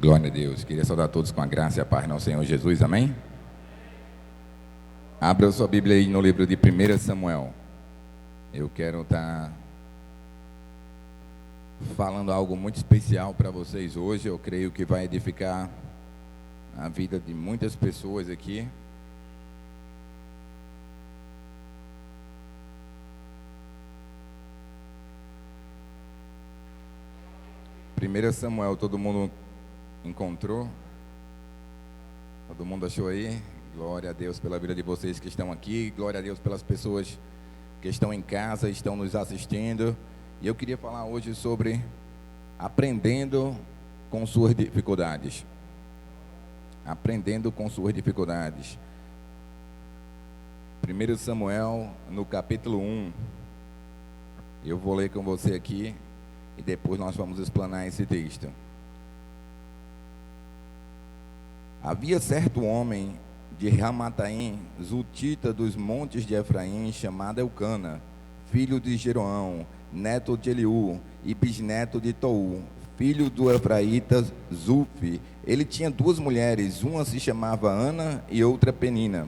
Glória a Deus. Queria saudar todos com a graça e a paz do nosso Senhor Jesus, amém? Abra sua Bíblia aí no livro de 1 Samuel. Eu quero estar falando algo muito especial para vocês hoje. Eu creio que vai edificar a vida de muitas pessoas aqui. Primeiro Samuel, todo mundo encontrou? Todo mundo achou aí? Glória a Deus pela vida de vocês que estão aqui. Glória a Deus pelas pessoas que estão em casa, estão nos assistindo. E eu queria falar hoje sobre aprendendo com suas dificuldades. Aprendendo com suas dificuldades. 1 Samuel, no capítulo 1. Eu vou ler com você aqui e depois nós vamos explanar esse texto. Havia certo homem de Ramataim, Zutita dos montes de Efraim, chamado Eucana, filho de Jeroão, neto de Eliú e bisneto de Tou, filho do Efraíta Zufi. Ele tinha duas mulheres, uma se chamava Ana e outra Penina.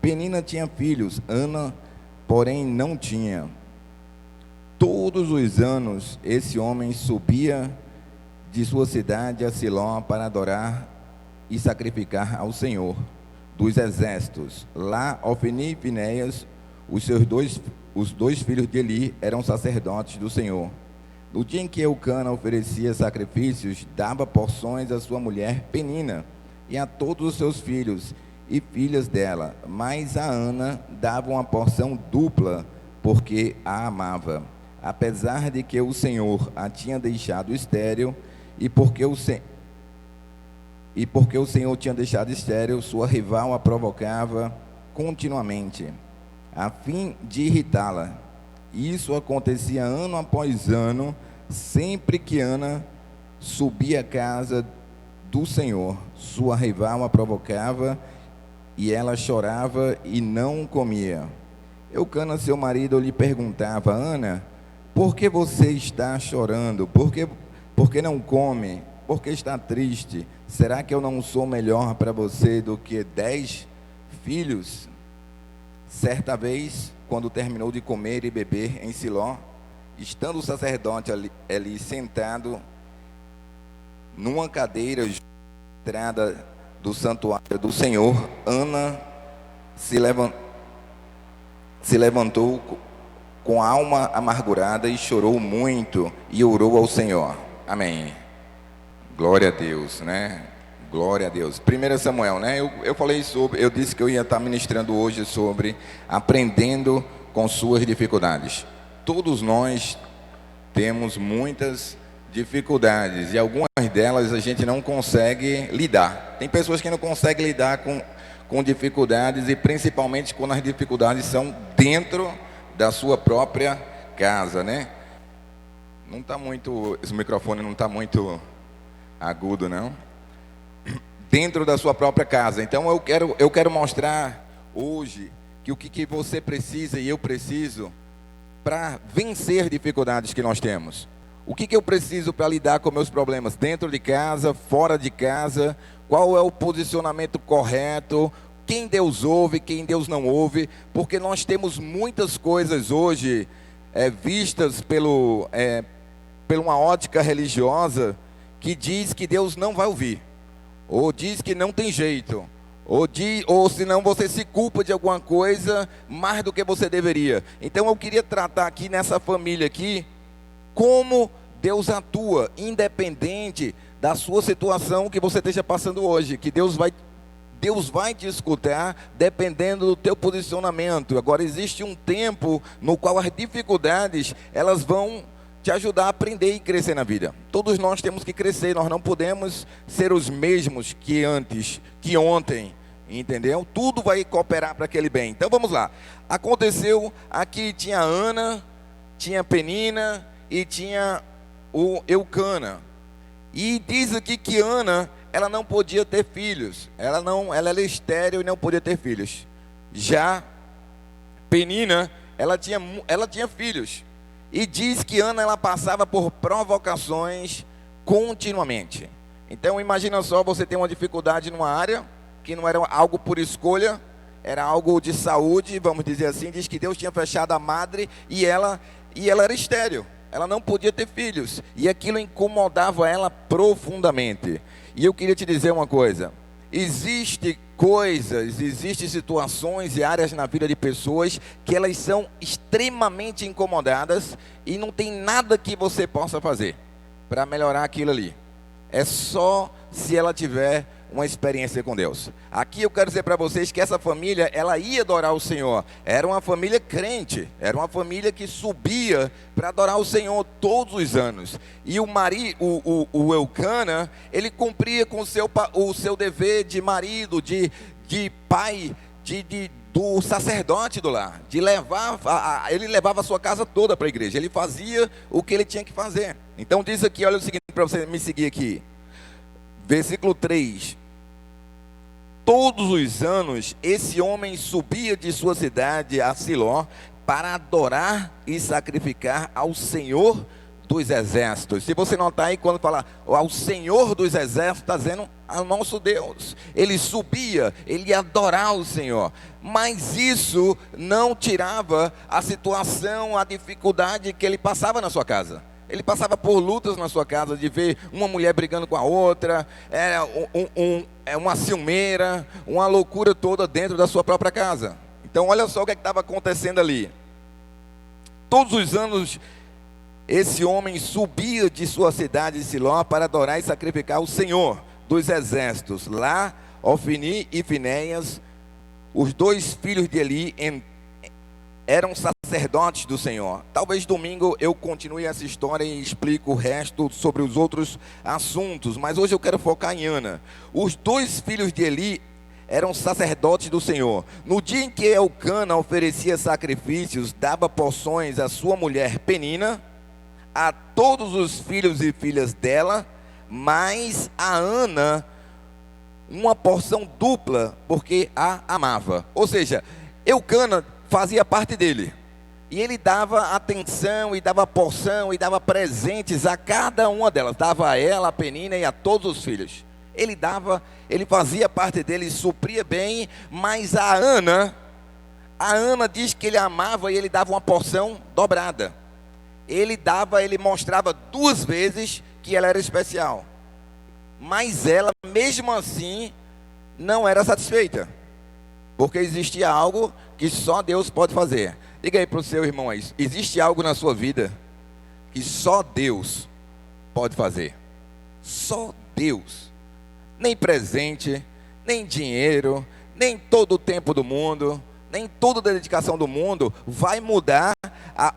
Penina tinha filhos, Ana, porém, não tinha. Todos os anos, esse homem subia de sua cidade a Siló para adorar e sacrificar ao Senhor dos exércitos. Lá, Ofni e Finéias, os dois filhos de Eli, eram sacerdotes do Senhor. No dia em que Eucana oferecia sacrifícios, dava porções à sua mulher Penina e a todos os seus filhos e filhas dela, mas a Ana dava uma porção dupla, porque a amava, apesar de que o Senhor a tinha deixado estéril, e porque o Senhor tinha deixado estéril, sua rival a provocava continuamente, a fim de irritá-la. Isso acontecia ano após ano, sempre que Ana subia à casa do Senhor. Sua rival a provocava, e ela chorava e não comia. Eucana, seu marido, lhe perguntava: Ana, por que você está chorando? Por que não come? Por que está triste? Será que eu não sou melhor para você do que 10 filhos? Certa vez, quando terminou de comer e beber em Siló, estando o sacerdote ali sentado numa cadeira junto à entrada do santuário do Senhor, Ana se levantou com a alma amargurada e chorou muito e orou ao Senhor. Amém. Glória a Deus, né? Glória a Deus. 1 Samuel, né? Eu disse que eu ia estar ministrando hoje sobre aprendendo com suas dificuldades. Todos nós temos muitas dificuldades e algumas delas a gente não consegue lidar. Tem pessoas que não conseguem lidar com dificuldades, e principalmente quando as dificuldades são dentro da sua própria casa, né? Não está muito, esse microfone não está muito agudo, não. Dentro da sua própria casa. Então eu quero mostrar hoje que o que você precisa e eu preciso para vencer dificuldades que nós temos. O que eu preciso para lidar com meus problemas dentro de casa, fora de casa? Qual é o posicionamento correto? Quem Deus ouve, quem Deus não ouve? Porque nós temos muitas coisas hoje vistas por uma ótica religiosa, que diz que Deus não vai ouvir, ou diz que não tem jeito, ou senão você se culpa de alguma coisa mais do que você deveria. Então eu queria tratar aqui nessa família aqui, como Deus atua, independente da sua situação que você esteja passando hoje, que Deus vai te escutar dependendo do teu posicionamento. Agora, existe um tempo no qual as dificuldades, elas vão te ajudar a aprender e crescer na vida. Todos nós temos que crescer, nós não podemos ser os mesmos que antes, que ontem, entendeu? Tudo vai cooperar para aquele bem. Então vamos lá. Aconteceu aqui, tinha Ana, tinha Penina e tinha o Eucana. E diz aqui que Ana, ela não podia ter filhos. Ela era estéril e não podia ter filhos. Já Penina, ela tinha filhos. E diz que Ana, ela passava por provocações continuamente. Então imagina só, você tem uma dificuldade numa área que não era algo por escolha, era algo de saúde, vamos dizer assim. Diz que Deus tinha fechado a madre e ela era estéril. Ela não podia ter filhos, e aquilo incomodava ela profundamente. E eu queria te dizer uma coisa: existem coisas, existem situações e áreas na vida de pessoas que elas são extremamente incomodadas e não tem nada que você possa fazer para melhorar aquilo ali. É só se ela tiver uma experiência com Deus. Aqui eu quero dizer para vocês que essa família, ela ia adorar o Senhor. Era uma família crente, era uma família que subia para adorar o Senhor todos os anos. E o Eucana, ele cumpria com o seu dever de marido, de pai, do sacerdote do lar, ele levava a sua casa toda para a igreja, ele fazia o que ele tinha que fazer. Então diz aqui, olha o seguinte, para você me seguir aqui, versículo 3: todos os anos esse homem subia de sua cidade a Siló para adorar e sacrificar ao Senhor dos exércitos. Se você notar aí, quando fala ao Senhor dos exércitos, está dizendo ao nosso Deus. Ele subia, ele ia adorar o Senhor, mas isso não tirava a situação, a dificuldade que ele passava na sua casa. Ele passava por lutas na sua casa, de ver uma mulher brigando com a outra, uma ciumeira, uma loucura toda dentro da sua própria casa. Então olha só o que estava acontecendo ali. Todos os anos esse homem subia de sua cidade de Siló para adorar e sacrificar o Senhor dos exércitos. Lá, Ofni e Finéias, os dois filhos de Eli, eram sacerdotes do Senhor. Talvez domingo eu continue essa história e explico o resto sobre os outros assuntos, mas hoje eu quero focar em Ana. Os dois filhos de Eli eram sacerdotes do Senhor. No dia em que Eucana oferecia sacrifícios, dava porções à sua mulher Penina, a todos os filhos e filhas dela, mas a Ana uma porção dupla, porque a amava. Ou seja, Eucana fazia parte dele, e ele dava atenção, e dava porção, e dava presentes a cada uma delas, dava a ela, a Penina e a todos os filhos. Ele fazia parte dele, supria bem. Mas a Ana diz que ele amava e ele dava uma porção dobrada. Ele mostrava 2 vezes que ela era especial, mas ela mesmo assim não era satisfeita, porque existia algo que só Deus pode fazer. Diga aí para o seu irmão aí: existe algo na sua vida que só Deus pode fazer. Só Deus. Nem presente, nem dinheiro, nem todo o tempo do mundo, nem toda a dedicação do mundo vai mudar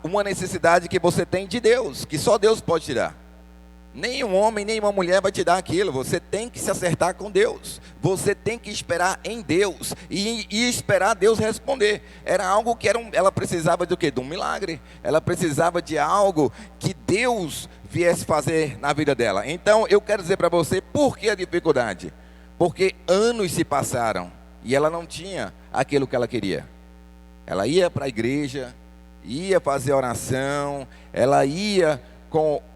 uma necessidade que você tem de Deus, que só Deus pode tirar. Nem um homem, nem uma mulher vai te dar aquilo. Você tem que se acertar com Deus. Você tem que esperar em Deus e esperar Deus responder. Era algo que ela precisava de quê? De um milagre. Ela precisava de algo que Deus viesse fazer na vida dela. Então eu quero dizer para você, por que a dificuldade? Porque anos se passaram e ela não tinha aquilo que ela queria. Ela ia para a igreja, ia fazer oração, ela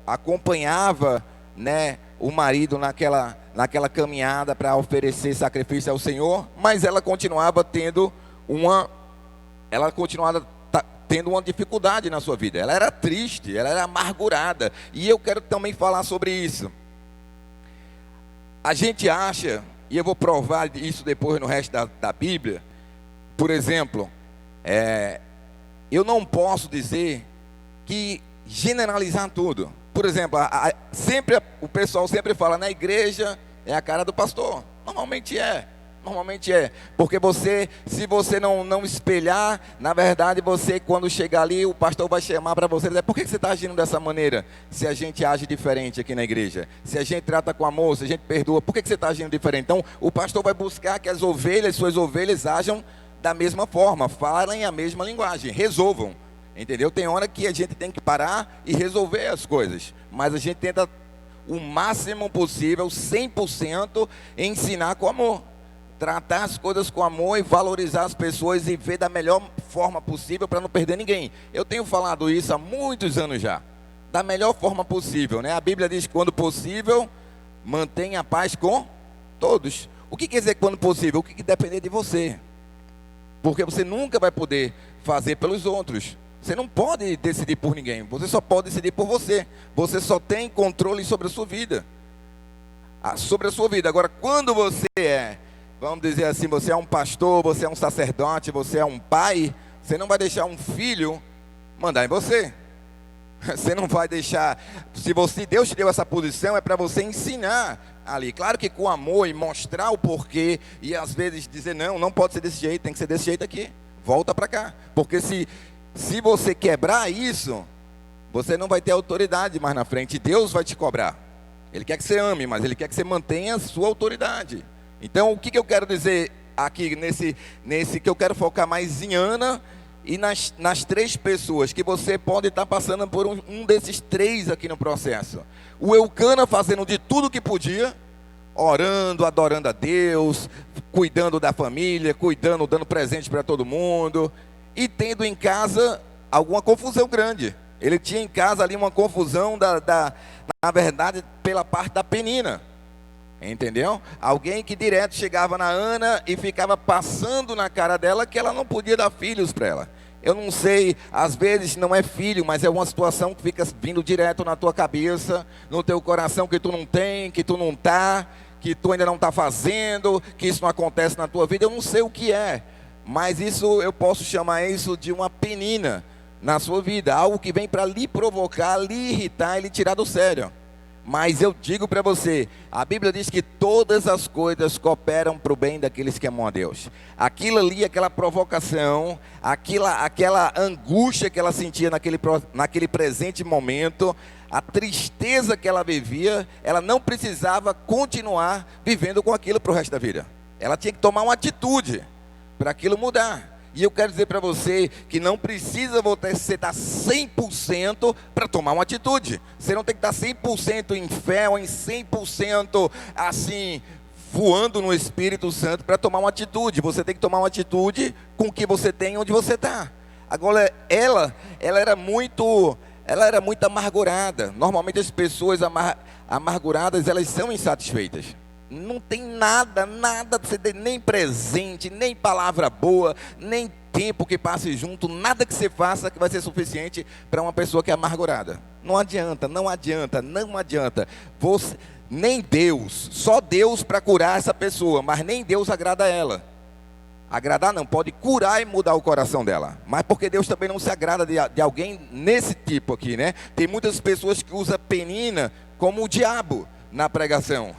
acompanhava, né, o marido naquela caminhada para oferecer sacrifício ao Senhor, mas ela continuava tendo uma dificuldade na sua vida. Ela era triste, ela era amargurada, e eu quero também falar sobre isso. A gente acha, e eu vou provar isso depois no resto da Bíblia, por exemplo, eu não posso dizer que generalizar tudo. Por exemplo, o pessoal sempre fala, na igreja é a cara do pastor. Normalmente é, porque se você não espelhar, na verdade você, quando chegar ali, o pastor vai chamar para você e dizer: por que você está agindo dessa maneira? Se a gente age diferente aqui na igreja, se a gente trata com amor, se a gente perdoa, por que você está agindo diferente? Então o pastor vai buscar que suas ovelhas ajam da mesma forma, falem a mesma linguagem, resolvam. Entendeu? Tem hora que a gente tem que parar e resolver as coisas, mas a gente tenta o máximo possível, 100%, ensinar com amor, tratar as coisas com amor e valorizar as pessoas e ver da melhor forma possível para não perder ninguém. Eu tenho falado isso há muitos anos já, da melhor forma possível, né? A Bíblia diz que quando possível, Mantenha a paz com todos. O que quer dizer quando possível? O que depender de você. Porque você nunca vai poder fazer pelos outros. Você não pode decidir por ninguém. Você só pode decidir por você. Você só tem controle sobre a sua vida. Sobre a sua vida. Agora, quando você vamos dizer assim, você é um pastor, você é um sacerdote, você é um pai, você não vai deixar um filho mandar em você. Você não vai deixar. Se Deus te deu essa posição, é para você ensinar ali. Claro que com amor e mostrar o porquê. E às vezes dizer, não pode ser desse jeito, tem que ser desse jeito aqui. Volta para cá. Porque se você quebrar isso, você não vai ter autoridade mais na frente. Deus vai te cobrar. Ele quer que você ame, mas Ele quer que você mantenha a sua autoridade. Então, o que eu quero dizer aqui nesse que eu quero focar mais em Ana e nas três pessoas que você pode estar passando por um desses três aqui no processo. O Eucana fazendo de tudo que podia, orando, adorando a Deus, cuidando da família, dando presente para todo mundo, e tendo em casa alguma confusão grande. Ele tinha em casa ali uma confusão na verdade, pela parte da Penina. Entendeu? Alguém que direto chegava na Ana e ficava passando na cara dela que ela não podia dar filhos para ela. Eu não sei, às vezes não é filho, mas é uma situação que fica vindo direto na tua cabeça, no teu coração, que tu não tem, que tu não tá, que tu ainda não está fazendo, que isso não acontece na tua vida. Eu não sei o que é, mas isso eu posso chamar isso de uma penina na sua vida, algo que vem para lhe provocar, lhe irritar e lhe tirar do sério. Mas eu digo para você, a Bíblia diz que todas as coisas cooperam para o bem daqueles que amam a Deus. Aquilo ali, aquela provocação, aquela angústia que ela sentia naquele presente momento, a tristeza que ela vivia, ela não precisava continuar vivendo com aquilo para o resto da vida. Ela tinha que tomar uma atitude para aquilo mudar. E eu quero dizer para você que não precisa você estar 100% para tomar uma atitude. Você não tem que estar 100% em fé ou em 100% assim, voando no Espírito Santo para tomar uma atitude. Você tem que tomar uma atitude com o que você tem onde você está. Agora, ela era muito amargurada. Normalmente as pessoas amarguradas, elas são insatisfeitas. Não tem nada, nem presente, nem palavra boa, nem tempo que passe junto, nada que você faça que vai ser suficiente para uma pessoa que é amargurada. Não adianta. Nem Deus, só Deus para curar essa pessoa, mas nem Deus agrada a ela. Agradar não, pode curar e mudar o coração dela. Mas porque Deus também não se agrada de alguém nesse tipo aqui, né? Tem muitas pessoas que usam Penina como o diabo na pregação.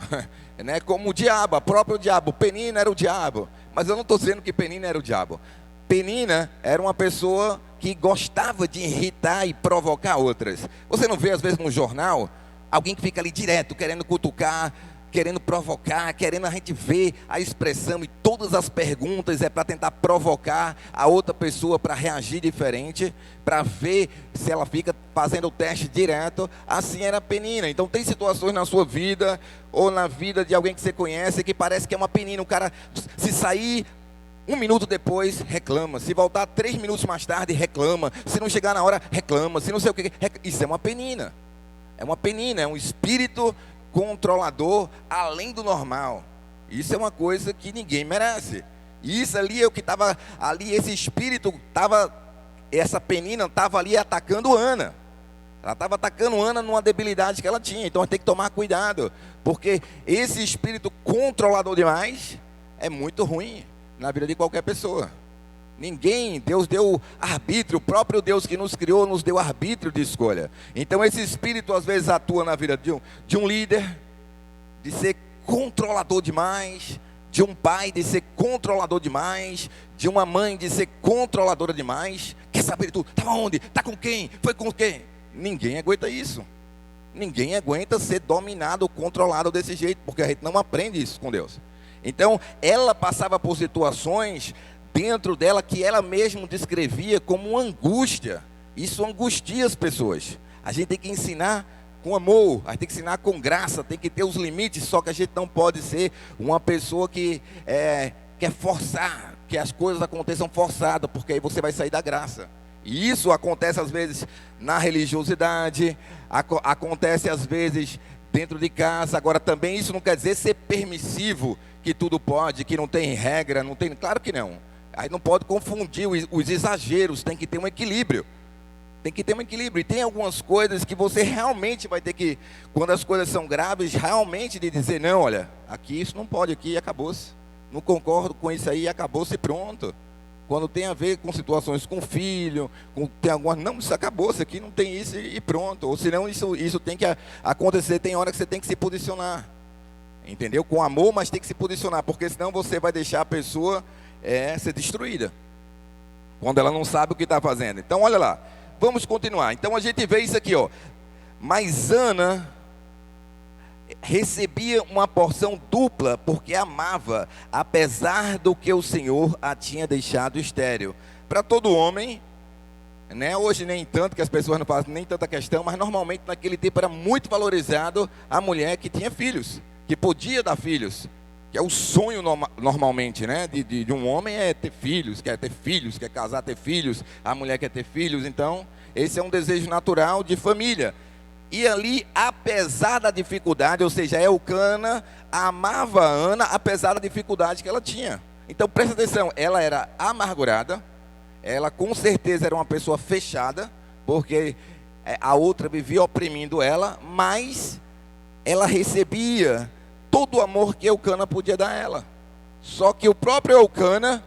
Né, como o diabo, próprio diabo. Penina era o diabo, mas eu não estou dizendo que Penina era o diabo. Penina era uma pessoa que gostava de irritar e provocar outras. Você não vê às vezes no jornal alguém que fica ali direto querendo cutucar, querendo provocar, querendo a gente ver a expressão, e todas as perguntas é para tentar provocar a outra pessoa para reagir diferente, para ver se ela fica fazendo o teste direto. Assim era a Penina. Então tem situações na sua vida ou na vida de alguém que você conhece que parece que é uma Penina. O cara, se sair 1 minuto depois, reclama. Se voltar 3 minutos mais tarde, reclama. Se não chegar na hora, reclama. Se não sei o que, isso é uma Penina. É uma Penina, é um espírito controlador além do normal. Isso é uma coisa que ninguém merece. E isso ali é o que estava ali, esse espírito estava, essa Penina estava ali atacando Ana. Ela estava atacando Ana numa debilidade que ela tinha. Então tem que tomar cuidado, porque esse espírito controlador demais é muito ruim na vida de qualquer pessoa. Deus deu arbítrio, o próprio Deus que nos criou nos deu arbítrio de escolha. Então esse espírito às vezes atua na vida de um líder, de ser controlador demais, de um pai de ser controlador demais, de uma mãe de ser controladora demais. Quer saber de tudo? Estava onde? Está com quem? Foi com quem? Ninguém aguenta isso. Ninguém aguenta ser dominado ou controlado desse jeito, porque a gente não aprende isso com Deus. Então ela passava por situações dentro dela que ela mesma descrevia como uma angústia. Isso angustia as pessoas. A gente tem que ensinar com amor, a gente tem que ensinar com graça, tem que ter os limites. Só que a gente não pode ser uma pessoa que quer forçar, que as coisas aconteçam forçadas, porque aí você vai sair da graça. E isso acontece às vezes na religiosidade, acontece às vezes dentro de casa. Agora também isso não quer dizer ser permissivo, que tudo pode, que não tem regra, não tem, claro que não. Aí não pode confundir os exageros, tem que ter um equilíbrio. Tem que ter um equilíbrio. E tem algumas coisas que você realmente vai ter que, quando as coisas são graves, realmente de dizer, não, olha, aqui isso não pode, aqui acabou-se. Não concordo com isso aí, acabou-se, pronto. Quando tem a ver com situações com filho, tem alguma, não, isso acabou-se, aqui não tem isso e pronto. Ou senão isso tem que acontecer, tem hora que você tem que se posicionar. Entendeu? Com amor, mas tem que se posicionar, porque senão você vai deixar a pessoa ser destruída. Quando ela não sabe o que está fazendo. Então, olha lá. Vamos continuar. Então a gente vê isso aqui, ó. Mas Ana recebia uma porção dupla porque amava, apesar do que o Senhor a tinha deixado estéril. Para todo homem, né? Hoje nem tanto, que as pessoas não fazem nem tanta questão, mas normalmente naquele tempo era muito valorizado a mulher que tinha filhos, que podia dar filhos. Que é o sonho normalmente, né? De um homem é ter filhos, quer casar, ter filhos. A mulher quer ter filhos, então esse é um desejo natural de família. E ali, apesar da dificuldade, ou seja, Elcana amava a Ana, apesar da dificuldade que ela tinha. Então presta atenção, ela era amargurada, ela com certeza era uma pessoa fechada, porque a outra vivia oprimindo ela, mas ela recebia todo o amor que Elcana podia dar a ela. Só que o próprio Elcana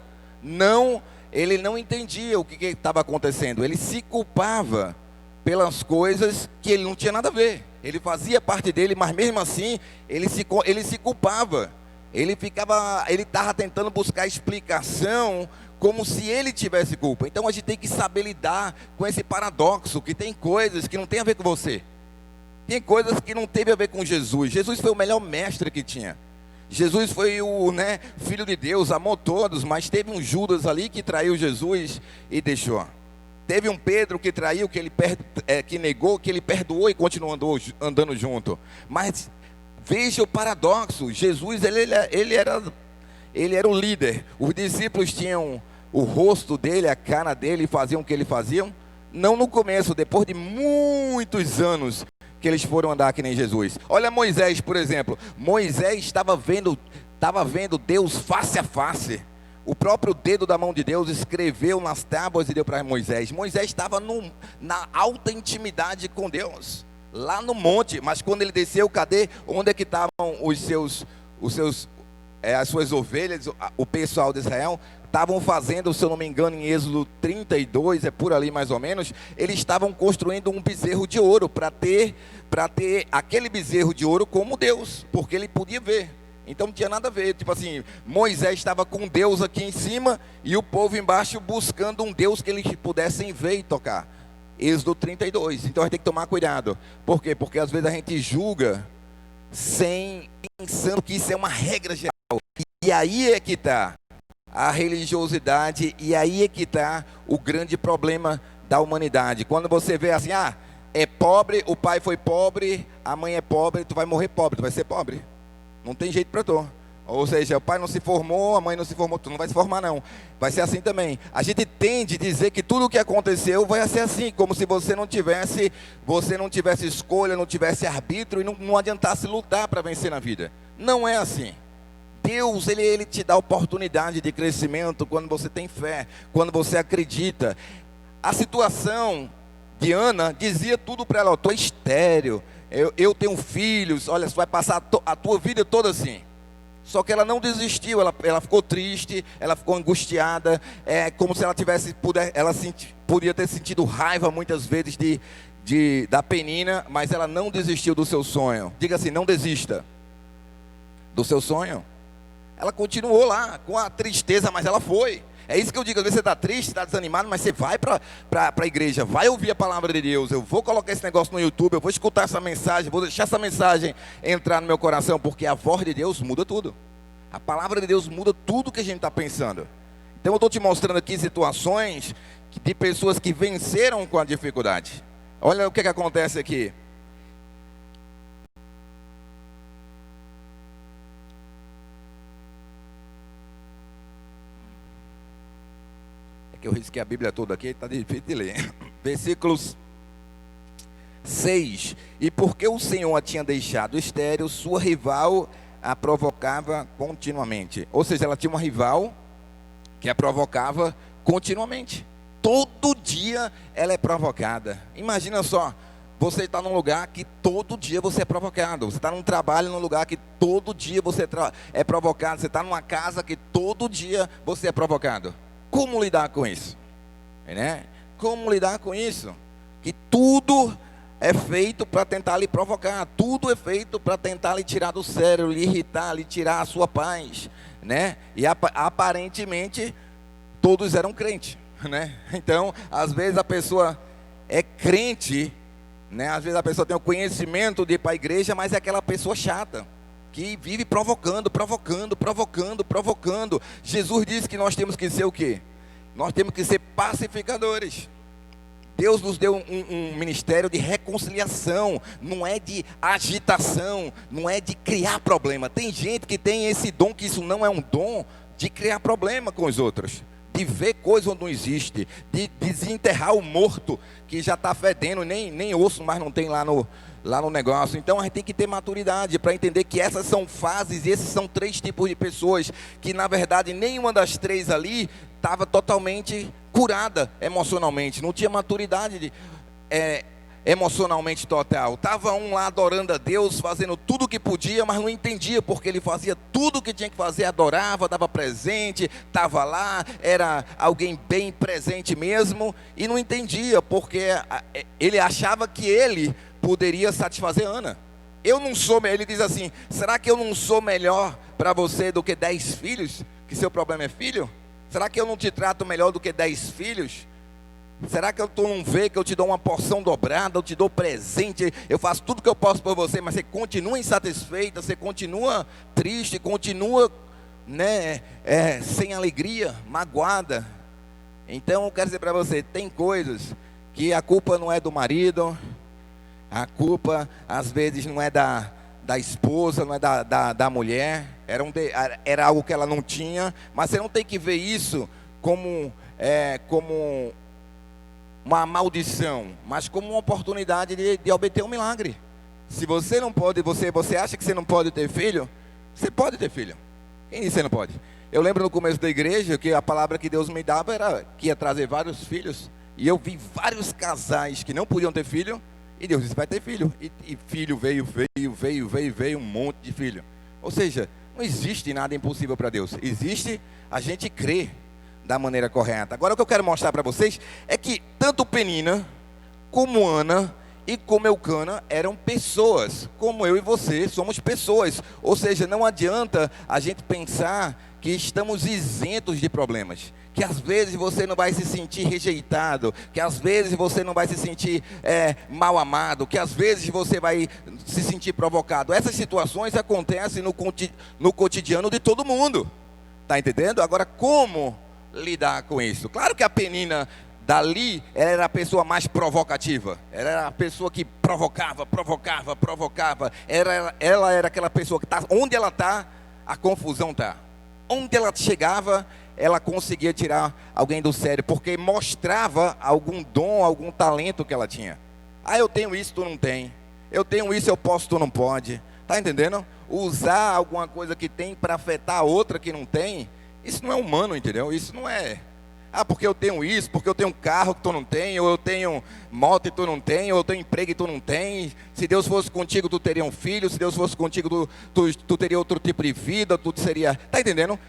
ele não entendia o que estava acontecendo. Ele se culpava pelas coisas que ele não tinha nada a ver. Ele fazia parte dele, mas mesmo assim ele se culpava. Ele estava tentando buscar explicação como se ele tivesse culpa. Então a gente tem que saber lidar com esse paradoxo, que tem coisas que não tem a ver com você. Tem coisas que não teve a ver com Jesus. Jesus foi o melhor mestre que tinha. Jesus foi o filho de Deus, amou todos, mas teve um Judas ali que traiu Jesus e deixou. Teve um Pedro que traiu, que negou, que ele perdoou e continuou andando junto. Mas veja o paradoxo. Jesus ele era o líder. Os discípulos tinham o rosto dele, a cara dele, faziam o que ele faziam. Não no começo, depois de muitos anos que eles foram andar que nem Jesus. Olha Moisés, por exemplo. Moisés estava vendo Deus face a face. O próprio dedo da mão de Deus escreveu nas tábuas e deu para Moisés. Moisés estava na alta intimidade com Deus, lá no monte. Mas quando ele desceu, cadê? Onde é que estavam as suas ovelhas, o pessoal de Israel? Estavam fazendo, se eu não me engano, em Êxodo 32, é por ali mais ou menos, eles estavam construindo um bezerro de ouro, para ter aquele bezerro de ouro como Deus, porque ele podia ver. Então não tinha nada a ver, tipo assim, Moisés estava com Deus aqui em cima, e o povo embaixo buscando um Deus que eles pudessem ver e tocar. Êxodo 32, então a gente tem que tomar cuidado. Por quê? Porque às vezes a gente julga, pensando que isso é uma regra geral, e aí é que está a religiosidade, e aí é que está o grande problema da humanidade. Quando você vê assim, é pobre, o pai foi pobre, a mãe é pobre, tu vai morrer pobre, tu vai ser pobre, não tem jeito para tu. Ou seja, o pai não se formou, a mãe não se formou, tu não vai se formar não, vai ser assim também. A gente tende a dizer que tudo o que aconteceu vai ser assim, como se você não tivesse escolha, não tivesse arbítrio, e não adiantasse lutar para vencer na vida. Não é assim. Deus, ele te dá oportunidade de crescimento quando você tem fé, quando você acredita. A situação de Ana dizia tudo para ela: eu estou estéril, eu tenho filhos, olha, você vai passar a tua vida toda assim. Só que ela não desistiu, ela ficou triste, ela ficou angustiada, como se ela podia ter sentido raiva muitas vezes da Penina, mas ela não desistiu do seu sonho. Diga assim: não desista do seu sonho. Ela continuou lá, com a tristeza, mas ela foi. É isso que eu digo, às vezes você está triste, está desanimado, mas você vai para a igreja, vai ouvir a palavra de Deus. Eu vou colocar esse negócio no YouTube, eu vou escutar essa mensagem, vou deixar essa mensagem entrar no meu coração, porque a voz de Deus muda tudo. A palavra de Deus muda tudo que a gente está pensando. Então eu estou te mostrando aqui situações de pessoas que venceram com a dificuldade. Olha o que acontece aqui. Eu risquei a Bíblia toda aqui, está difícil de ler. 6. E porque o Senhor a tinha deixado estéril, sua rival a provocava continuamente. Ou seja, ela tinha uma rival que a provocava continuamente. Todo dia ela é provocada. Imagina só, você está num lugar que todo dia você é provocado. Você está num trabalho num lugar que todo dia você é provocado. Você está numa casa que todo dia você é provocado. Como lidar com isso? Né? Como lidar com isso? Que tudo é feito para tentar lhe provocar. Tudo é feito para tentar lhe tirar do sério, lhe irritar, lhe tirar a sua paz, né? E aparentemente todos eram crentes, né? Então, às vezes a pessoa é crente, né? Às vezes a pessoa tem o conhecimento de ir para a igreja, mas é aquela pessoa chata, que vive provocando. Jesus disse que nós temos que ser o quê? Nós temos que ser pacificadores. Deus nos deu um ministério de reconciliação, não é de agitação, não é de criar problema. Tem gente que tem esse dom, que isso não é um dom, de criar problema com os outros, de ver coisa onde não existe, de desenterrar o morto que já está fedendo, nem osso mais não tem lá no negócio. Então a gente tem que ter maturidade para entender que essas são fases, e esses são 3 tipos de pessoas, que na verdade nenhuma das 3 ali estava totalmente curada emocionalmente, não tinha maturidade emocionalmente total. Estava um lá adorando a Deus, fazendo tudo o que podia, mas não entendia porque ele fazia tudo o que tinha que fazer, adorava, dava presente, estava lá, era alguém bem presente mesmo, e não entendia porque ele achava que ele poderia satisfazer Ana. Ele diz assim: será que eu não sou melhor para você do que 10 filhos? Que seu problema é filho? Será que eu não te trato melhor do que 10 filhos? Será que tu não vê que eu te dou uma porção dobrada, eu te dou presente, eu faço tudo que eu posso por você, mas você continua insatisfeita, você continua triste, continua, né, sem alegria, magoada? Então eu quero dizer para você, tem coisas que a culpa não é do marido, a culpa às vezes não é da esposa, não é da mulher, era algo que ela não tinha, mas você não tem que ver isso como uma maldição, mas como uma oportunidade de obter um milagre. Se você não pode, você acha que você não pode ter filho? Você pode ter filho. Quem disse que você não pode? Eu lembro no começo da igreja que a palavra que Deus me dava era que ia trazer vários filhos, e eu vi vários casais que não podiam ter filho, e Deus disse: vai ter filho, e filho veio um monte de filho. Ou seja, não existe nada impossível para Deus, existe a gente crer da maneira correta. Agora o que eu quero mostrar para vocês é que tanto Penina, como Ana e como Eucana eram pessoas, como eu e você somos pessoas. Ou seja, não adianta a gente pensar que estamos isentos de problemas, que às vezes você não vai se sentir rejeitado, que às vezes você não vai se sentir mal amado, que às vezes você vai se sentir provocado. Essas situações acontecem no cotidiano de todo mundo, tá entendendo? Agora, como lidar com isso? Claro que a Penina dali, ela era a pessoa mais provocativa, ela era a pessoa que provocava, ela era aquela pessoa que onde ela está, a confusão está. Onde ela chegava, ela conseguia tirar alguém do sério, porque mostrava algum dom, algum talento que ela tinha. Ah, eu tenho isso, tu não tem. Eu tenho isso, eu posso, tu não pode. Tá entendendo? Usar alguma coisa que tem para afetar a outra que não tem, isso não é humano, entendeu? Isso não é... Ah, porque eu tenho isso, porque eu tenho um carro que tu não tem, ou eu tenho moto e tu não tem, ou eu tenho emprego e tu não tem. Se Deus fosse contigo, tu teria um filho. Se Deus fosse contigo, tu teria outro tipo de vida, tu seria... Tá entendendo?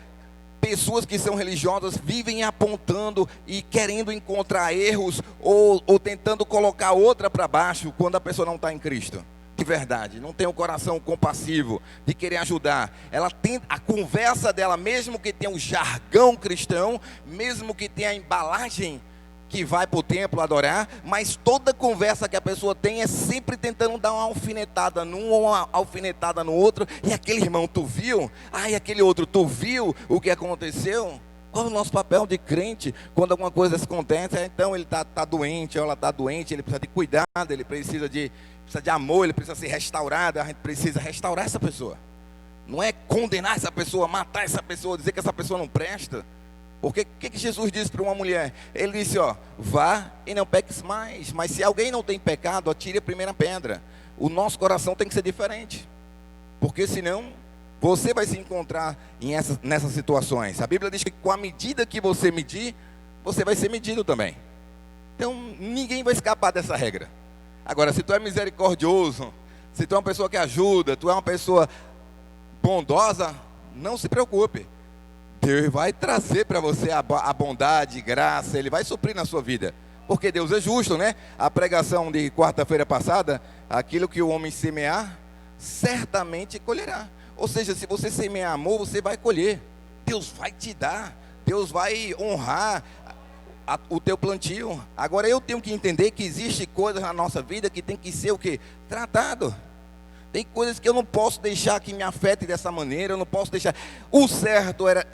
Pessoas que são religiosas vivem apontando e querendo encontrar erros, ou tentando colocar outra para baixo, quando a pessoa não está em Cristo. De verdade, não tem um coração compassivo de querer ajudar. Ela tem a conversa dela, mesmo que tenha um jargão cristão, mesmo que tenha a embalagem que vai para o templo adorar, mas toda conversa que a pessoa tem é sempre tentando dar uma alfinetada num ou uma alfinetada no outro. E aquele irmão, tu viu? Ah, e aquele outro, tu viu o que aconteceu? Qual é o nosso papel de crente quando alguma coisa acontece? Então ele está doente, ou ela está doente, ele precisa de cuidado, ele precisa de amor, ele precisa ser restaurado. A gente precisa restaurar essa pessoa. Não é condenar essa pessoa, matar essa pessoa, dizer que essa pessoa não presta. Porque o que Jesus disse para uma mulher? Ele disse, ó, vá e não peques mais. Mas se alguém não tem pecado, atire a primeira pedra. O nosso coração tem que ser diferente. Porque senão, você vai se encontrar nessas situações. A Bíblia diz que com a medida que você medir, você vai ser medido também. Então, ninguém vai escapar dessa regra. Agora, se tu é misericordioso, se tu é uma pessoa que ajuda, tu é uma pessoa bondosa, não se preocupe. Deus vai trazer para você a bondade, graça, Ele vai suprir na sua vida. Porque Deus é justo, né? A pregação de quarta-feira passada, aquilo que o homem semear, certamente colherá. Ou seja, se você semear amor, você vai colher. Deus vai te dar, Deus vai honrar o teu plantio. Agora eu tenho que entender que existe coisas na nossa vida que tem que ser o quê? Tratado. Tem coisas que eu não posso deixar que me afetem dessa maneira. Eu não posso deixar. O certo era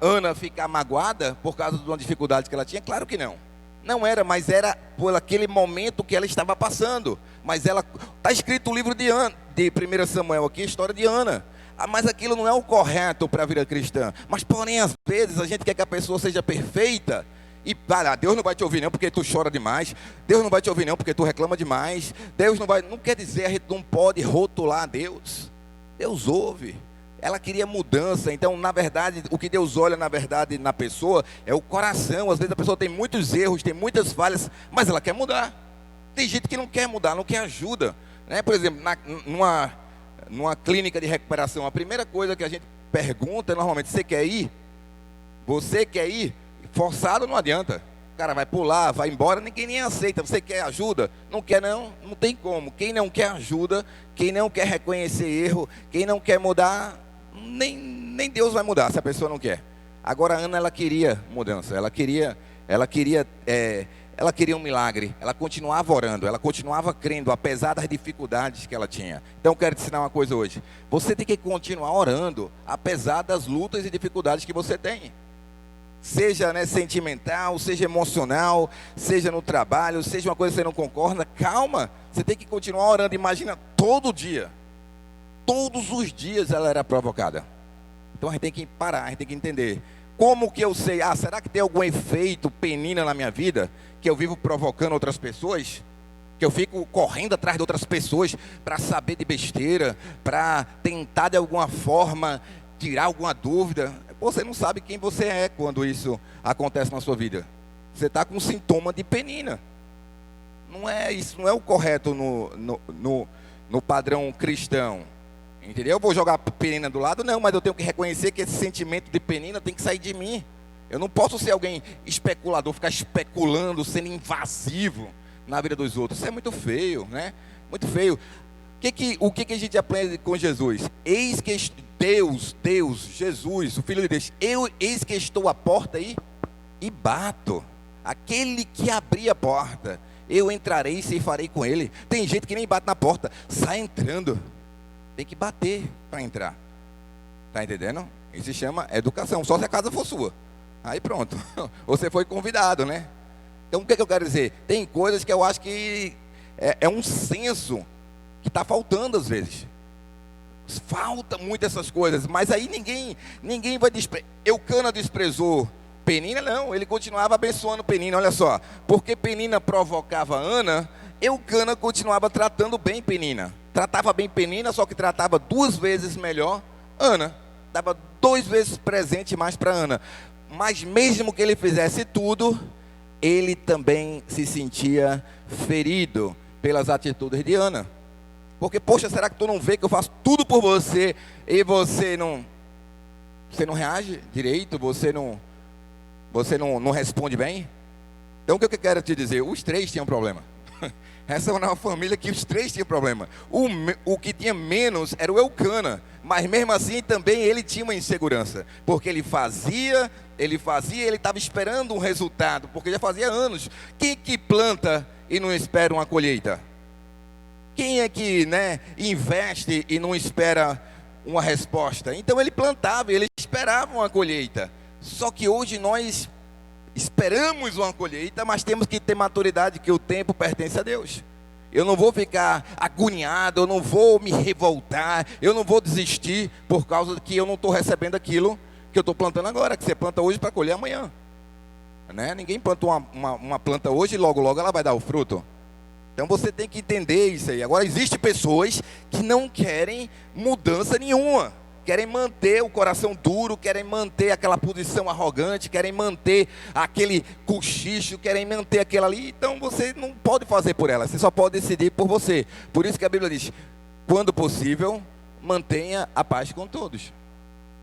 Ana ficar magoada por causa de uma dificuldade que ela tinha? Claro que não. Não era, mas era por aquele momento que ela estava passando. Mas ela está escrito o livro de 1 Samuel aqui, a história de Ana. Mas aquilo não é o correto para a vida cristã. Mas porém, às vezes, a gente quer que a pessoa seja perfeita. E Deus não vai te ouvir não porque tu chora demais. Deus não vai te ouvir não porque tu reclama demais. Deus não vai. Não quer dizer, a gente não pode rotular Deus. Deus ouve. Ela queria mudança. Então, na verdade, o que Deus olha, na verdade, na pessoa é o coração. Às vezes a pessoa tem muitos erros, tem muitas falhas, mas ela quer mudar. Tem gente que não quer mudar, não quer ajuda, né? Por exemplo, numa clínica de recuperação, a primeira coisa que a gente pergunta é normalmente: você quer ir? Você quer ir? Forçado não adianta. O cara vai pular, vai embora, ninguém nem aceita. Você quer ajuda? Não quer não? Não tem como. Quem não quer ajuda, quem não quer reconhecer erro, quem não quer mudar, nem Deus vai mudar se a pessoa não quer. Agora a Ana, ela queria mudança, ela queria um milagre, ela continuava orando, ela continuava crendo, apesar das dificuldades que ela tinha. Então eu quero te ensinar uma coisa hoje: você tem que continuar orando, apesar das lutas e dificuldades que você tem. Seja sentimental, seja emocional, seja no trabalho, seja uma coisa que você não concorda, calma, você tem que continuar orando. Imagina, todo dia, todos os dias ela era provocada. Então a gente tem que parar, a gente tem que entender. Como que eu sei? Será que tem algum efeito Penina na minha vida? Que eu vivo provocando outras pessoas? Que eu fico correndo atrás de outras pessoas para saber de besteira, para tentar de alguma forma tirar alguma dúvida? Você não sabe quem você é quando isso acontece na sua vida. Você está com sintoma de Penina. Não é isso, não é o correto no padrão cristão. Entendeu? Eu vou jogar Penina do lado? Não, mas eu tenho que reconhecer que esse sentimento de Penina tem que sair de mim. Eu não posso ser alguém especulador, ficar especulando, sendo invasivo na vida dos outros. Isso é muito feio, né? Muito feio. O que a gente aprende com Jesus? Eis que Deus, Jesus, o Filho de Deus, eis que estou à porta e bato. Aquele que abrir a porta, eu entrarei e ceifarei com ele. Tem gente que nem bate na porta, sai entrando. Tem que bater para entrar. Está entendendo? Isso se chama educação, só se a casa for sua. Aí pronto, você foi convidado, né? Então o que eu quero dizer? Tem coisas que eu acho que é um senso que está faltando às vezes. Falta muito essas coisas, mas aí ninguém vai desprezar. Eucana desprezou Penina? Não, ele continuava abençoando Penina. Olha só, porque Penina provocava Ana, Eucana continuava tratando bem Penina. Tratava bem Penina, só que tratava 2 vezes melhor Ana. Dava 2 vezes presente mais para Ana. Mas mesmo que ele fizesse tudo, ele também se sentia ferido pelas atitudes de Ana. Porque, poxa, será que tu não vê que eu faço tudo por você e você não reage direito, você não responde bem? Então o que eu quero te dizer? Os 3 tinham problema. Essa era uma família que os 3 tinham problema. O que tinha menos era o Eucana, mas mesmo assim também ele tinha uma insegurança, porque ele fazia, ele estava esperando um resultado, porque já fazia anos. Quem que planta e não espera uma colheita? Quem é que investe e não espera uma resposta? Então ele plantava, ele esperava uma colheita. Só que hoje nós esperamos uma colheita, mas temos que ter maturidade que o tempo pertence a Deus. Eu não vou ficar agoniado, eu não vou me revoltar, eu não vou desistir por causa que eu não estou recebendo aquilo que eu estou plantando agora, que você planta hoje para colher amanhã. Né? Ninguém planta uma planta hoje e logo ela vai dar o fruto. Então você tem que entender isso aí. Agora, existem pessoas que não querem mudança nenhuma. Querem manter o coração duro, querem manter aquela posição arrogante, querem manter aquele cochicho, querem manter aquilo ali. Então você não pode fazer por ela, você só pode decidir por você. Por isso que a Bíblia diz, quando possível, mantenha a paz com todos.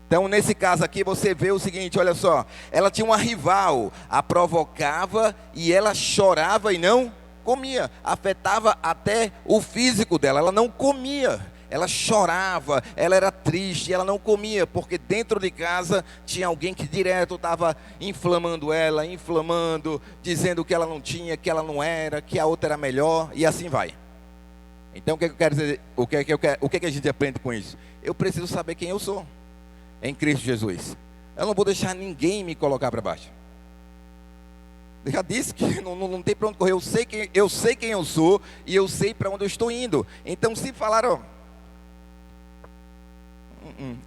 Então nesse caso aqui você vê o seguinte, olha só. Ela tinha uma rival, a provocava e ela chorava e não comia. Afetava até o físico dela, ela não comia. Ela chorava, ela era triste, ela não comia, porque dentro de casa tinha alguém que direto estava inflamando ela, dizendo que ela não tinha, que ela não era, que a outra era melhor, e assim vai. Então o que eu quero dizer, o que a gente aprende com isso? Eu preciso saber quem eu sou, em Cristo Jesus. Eu não vou deixar ninguém me colocar para baixo. Eu já disse que não tem para onde correr, eu sei quem eu sou, e eu sei para onde eu estou indo. Então se falaram...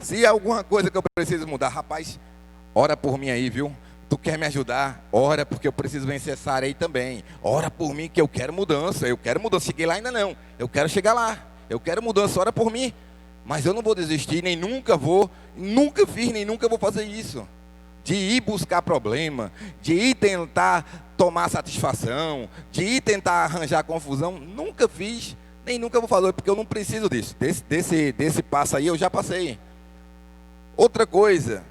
Se há alguma coisa que eu preciso mudar, rapaz, ora por mim aí, viu? Tu quer me ajudar? Ora, porque eu preciso vencer essa área aí também. Ora por mim que eu quero mudança. Cheguei lá ainda não. Eu quero chegar lá. Eu quero mudança, ora por mim. Mas eu não vou desistir, nem nunca fiz, nem nunca vou fazer isso. De ir buscar problema, de ir tentar tomar satisfação, de ir tentar arranjar confusão. Nunca fiz. Nem nunca vou fazer, porque eu não preciso disso. Desse passo aí eu já passei. Outra coisa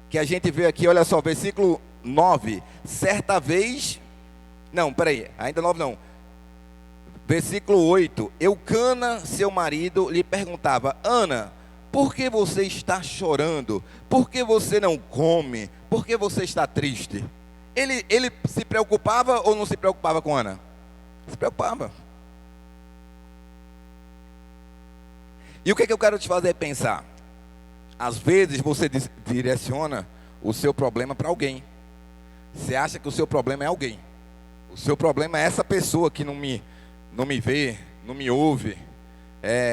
que a gente vê aqui, olha só, versículo 9. Certa vez, não, peraí, ainda 9 não. Versículo 8. Eucana, seu marido, lhe perguntava, Ana, por que você está chorando? Por que você não come? Por que você está triste? Ele se preocupava ou não se preocupava com Ana? Se preocupava. E o que eu quero te fazer pensar? Às vezes você direciona o seu problema para alguém. Você acha que o seu problema é alguém. O seu problema é essa pessoa que não me vê, não me ouve,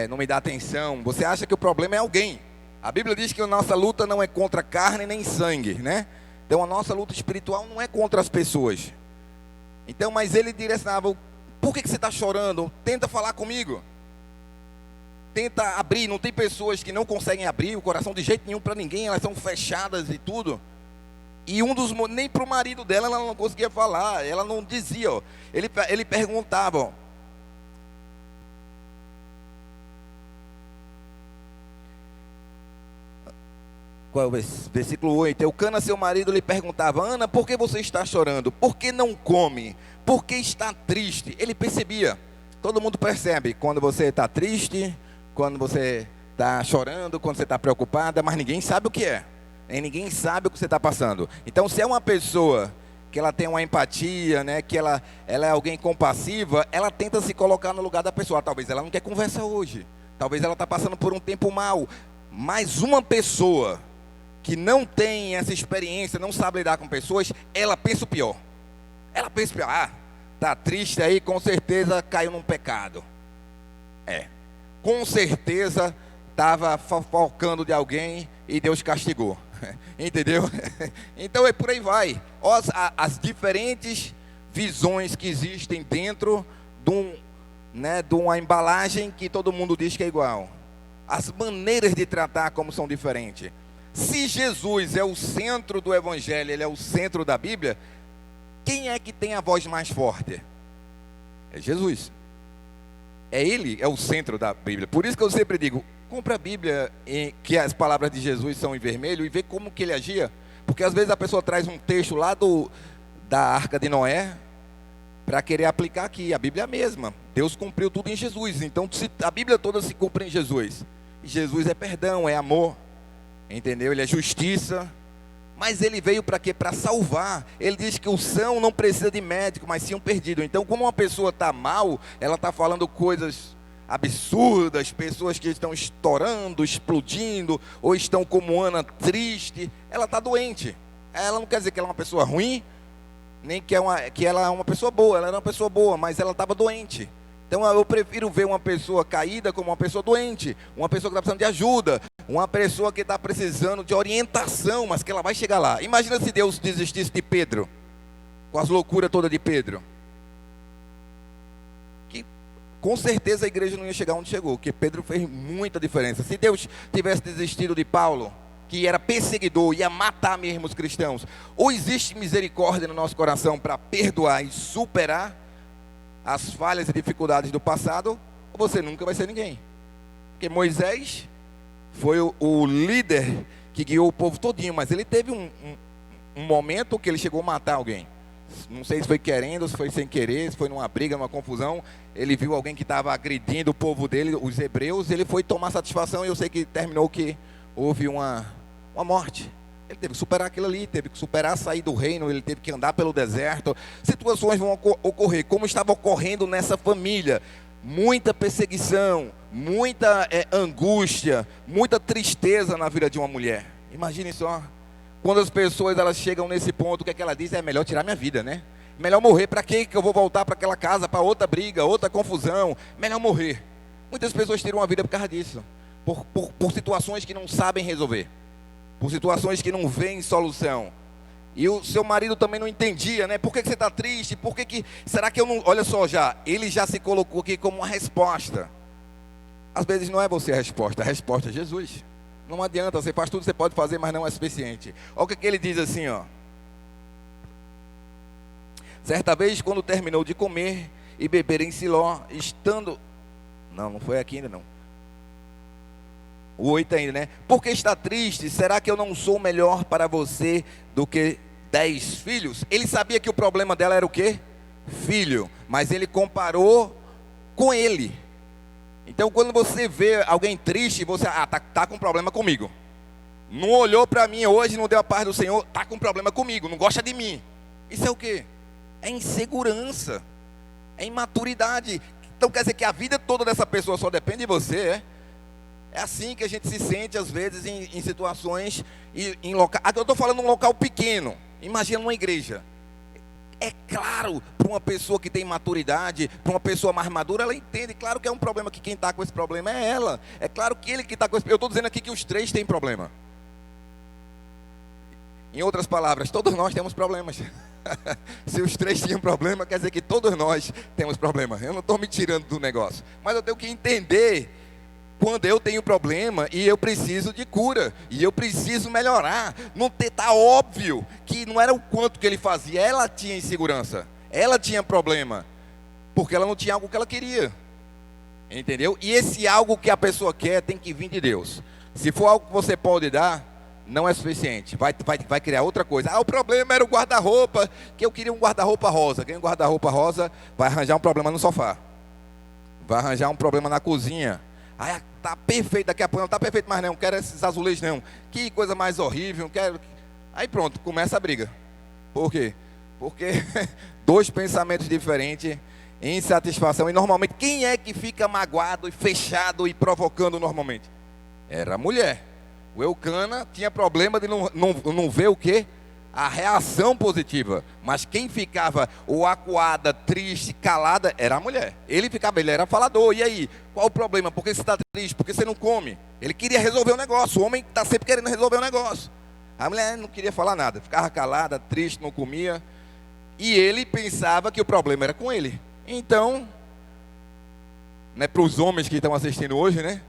não me dá atenção. Você acha que o problema é alguém. A Bíblia diz que a nossa luta não é contra carne nem sangue, né? Então a nossa luta espiritual não é contra as pessoas. Então, mas ele direcionava, por que você está chorando? Tenta falar comigo. Tenta abrir, não tem pessoas que não conseguem abrir o coração de jeito nenhum para ninguém, elas são fechadas e tudo. E nem para o marido dela ela não conseguia falar, ela não dizia, ó. Ele perguntava, ó. Qual é o versículo 8? Eucana, seu marido, lhe perguntava, Ana, por que você está chorando? Por que não come? Por que está triste? Ele percebia, todo mundo percebe, quando você está triste, quando você está chorando, quando você está preocupada, mas ninguém sabe o que é. Ninguém sabe o que você está passando. Então, se é uma pessoa que ela tem uma empatia, né, que ela é alguém compassiva, ela tenta se colocar no lugar da pessoa. Talvez ela não quer conversa hoje. Talvez ela está passando por um tempo mau. Mas uma pessoa que não tem essa experiência, não sabe lidar com pessoas, ela pensa o pior. Ela pensa o pior. Está triste aí, com certeza caiu num pecado. Com certeza estava fofocando de alguém e Deus castigou. Entendeu? Então por aí vai. As diferentes visões que existem dentro de uma embalagem que todo mundo diz que é igual. As maneiras de tratar como são diferentes. Se Jesus é o centro do Evangelho, ele é o centro da Bíblia, quem é que tem a voz mais forte? É Jesus. Ele é o centro da Bíblia. Por isso que eu sempre digo, compra a Bíblia que as palavras de Jesus são em vermelho e vê como que ele agia. Porque às vezes a pessoa traz um texto lá da Arca de Noé para querer aplicar aqui. A Bíblia é a mesma. Deus cumpriu tudo em Jesus. Então a Bíblia toda se cumpre em Jesus. E Jesus é perdão, é amor. Entendeu? Ele é justiça. Mas ele veio para quê? Para salvar. Ele diz que o são não precisa de médico, mas sim um perdido. Então, como uma pessoa está mal, ela está falando coisas absurdas, pessoas que estão estourando, explodindo, ou estão como Ana, triste, ela está doente. Ela não quer dizer que ela é uma pessoa ruim, nem que ela é uma pessoa boa. Ela era uma pessoa boa, mas ela estava doente. Então eu prefiro ver uma pessoa caída como uma pessoa doente, uma pessoa que está precisando de ajuda, Uma pessoa que está precisando de orientação, mas que ela vai chegar lá. Imagina se Deus desistisse de Pedro, com as loucuras todas de Pedro. Que com certeza a igreja não ia chegar onde chegou, porque Pedro fez muita diferença. Se Deus tivesse desistido de Paulo, que era perseguidor, ia matar mesmo os cristãos, ou existe misericórdia no nosso coração para perdoar e superar as falhas e dificuldades do passado, ou você nunca vai ser ninguém. Porque Moisés foi o líder que guiou o povo todinho, mas ele teve um momento que ele chegou a matar alguém. Não sei se foi querendo, se foi sem querer, se foi numa briga, numa confusão. Ele viu alguém que estava agredindo o povo dele, os hebreus, ele foi tomar satisfação, e eu sei que terminou que houve uma morte. Ele teve que superar aquilo ali, teve que superar, sair do reino, ele teve que andar pelo deserto. Situações vão ocorrer, como estava ocorrendo nessa família. Muita perseguição, muita angústia, muita tristeza na vida de uma mulher. Imagine só, quando as pessoas elas chegam nesse ponto, o que é que ela diz? É melhor tirar minha vida, né? Melhor morrer. Para que eu vou voltar para aquela casa, para outra briga, outra confusão? Melhor morrer. Muitas pessoas tiram a vida por causa disso, por situações que não sabem resolver, por situações que não veem solução. E o seu marido também não entendia, né? Por que você está triste? Por que será que eu não... Olha só, ele já se colocou aqui como uma resposta. Às vezes não é você a resposta é Jesus. Não adianta, você faz tudo que você pode fazer, mas não é suficiente. Olha o que ele diz assim, ó. Certa vez, quando terminou de comer e beber em Siló, estando... Não foi aqui ainda não. O 8 ainda, né? Porque está triste? Será que eu não sou melhor para você do que 10 filhos? Ele sabia que o problema dela era o quê? Filho. Mas ele comparou com ele. Então quando você vê alguém triste, você, tá com problema comigo. Não olhou para mim hoje, não deu a paz do Senhor, tá com problema comigo, não gosta de mim. Isso é o quê? É insegurança. É imaturidade. Então quer dizer que a vida toda dessa pessoa só depende de você, é? É assim que a gente se sente às vezes em situações, em local. Aqui eu estou falando de um local pequeno. Imagina uma igreja. É claro, para uma pessoa que tem maturidade, para uma pessoa mais madura, ela entende. Claro que é um problema que quem está com esse problema é ela. É claro que ele que está com esse... Eu estou dizendo aqui que os três têm problema. Em outras palavras, todos nós temos problemas. Se os três tinham problema, quer dizer que todos nós temos problema. Eu não estou me tirando do negócio, mas eu tenho que entender quando eu tenho problema e eu preciso de cura, e eu preciso melhorar. Não está óbvio que não era o quanto que ele fazia, ela tinha insegurança, ela tinha problema, porque ela não tinha algo que ela queria, entendeu? E esse algo que a pessoa quer tem que vir de Deus. Se for algo que você pode dar, não é suficiente, vai criar outra coisa. O problema era o guarda-roupa, que eu queria um guarda-roupa rosa. Quem um guarda-roupa rosa vai arranjar um problema no sofá, vai arranjar um problema na cozinha. Aí tá perfeito, daqui a pouco não tá perfeito mais não, quero esses azulejos não, que coisa mais horrível, quero... Aí pronto, começa a briga. Por quê? Porque dois pensamentos diferentes, insatisfação. E normalmente quem é que fica magoado e fechado e provocando normalmente? Era a mulher. O Eucana tinha problema de não ver o quê? A reação positiva. Mas quem ficava ou acuada, triste, calada, era a mulher. Ele era falador. E aí? Qual o problema? Por que você está triste? Por que você não come? Ele queria resolver o negócio. O homem está sempre querendo resolver o negócio. A mulher não queria falar nada. Ficava calada, triste, não comia. E ele pensava que o problema era com ele. Então, né, para os homens que estão assistindo hoje, né?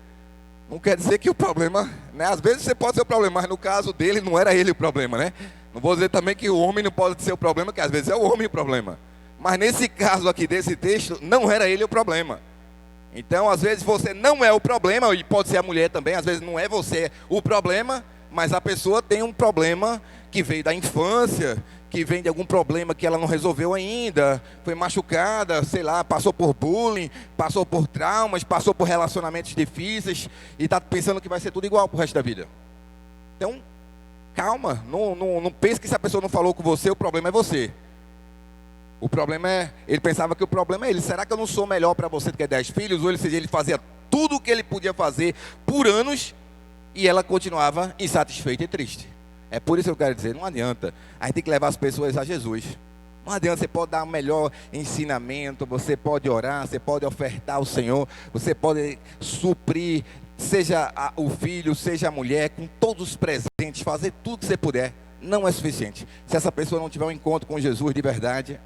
Não quer dizer que o problema, né? Às vezes você pode ser o problema, mas no caso dele não era ele o problema, né? Não vou dizer também que o homem não pode ser o problema, que às vezes é o homem o problema. Mas nesse caso aqui desse texto, não era ele o problema. Então, às vezes você não é o problema, e pode ser a mulher também, às vezes não é você o problema, mas a pessoa tem um problema que veio da infância, que vem de algum problema que ela não resolveu ainda, foi machucada, sei lá, passou por bullying, passou por traumas, passou por relacionamentos difíceis, e está pensando que vai ser tudo igual para o resto da vida. Então, calma, não pense que se a pessoa não falou com você, o problema é você. O problema é, ele pensava que o problema é ele. Será que eu não sou melhor para você do que 10 filhos? Ou ele fazia tudo o que ele podia fazer por anos, e ela continuava insatisfeita e triste. É por isso que eu quero dizer, não adianta. A gente tem que levar as pessoas a Jesus. Não adianta, você pode dar o melhor ensinamento, você pode orar, você pode ofertar ao Senhor, você pode suprir seja o filho, seja a mulher, com todos os presentes, fazer tudo que você puder, não é suficiente. Se essa pessoa não tiver um encontro com Jesus de verdade,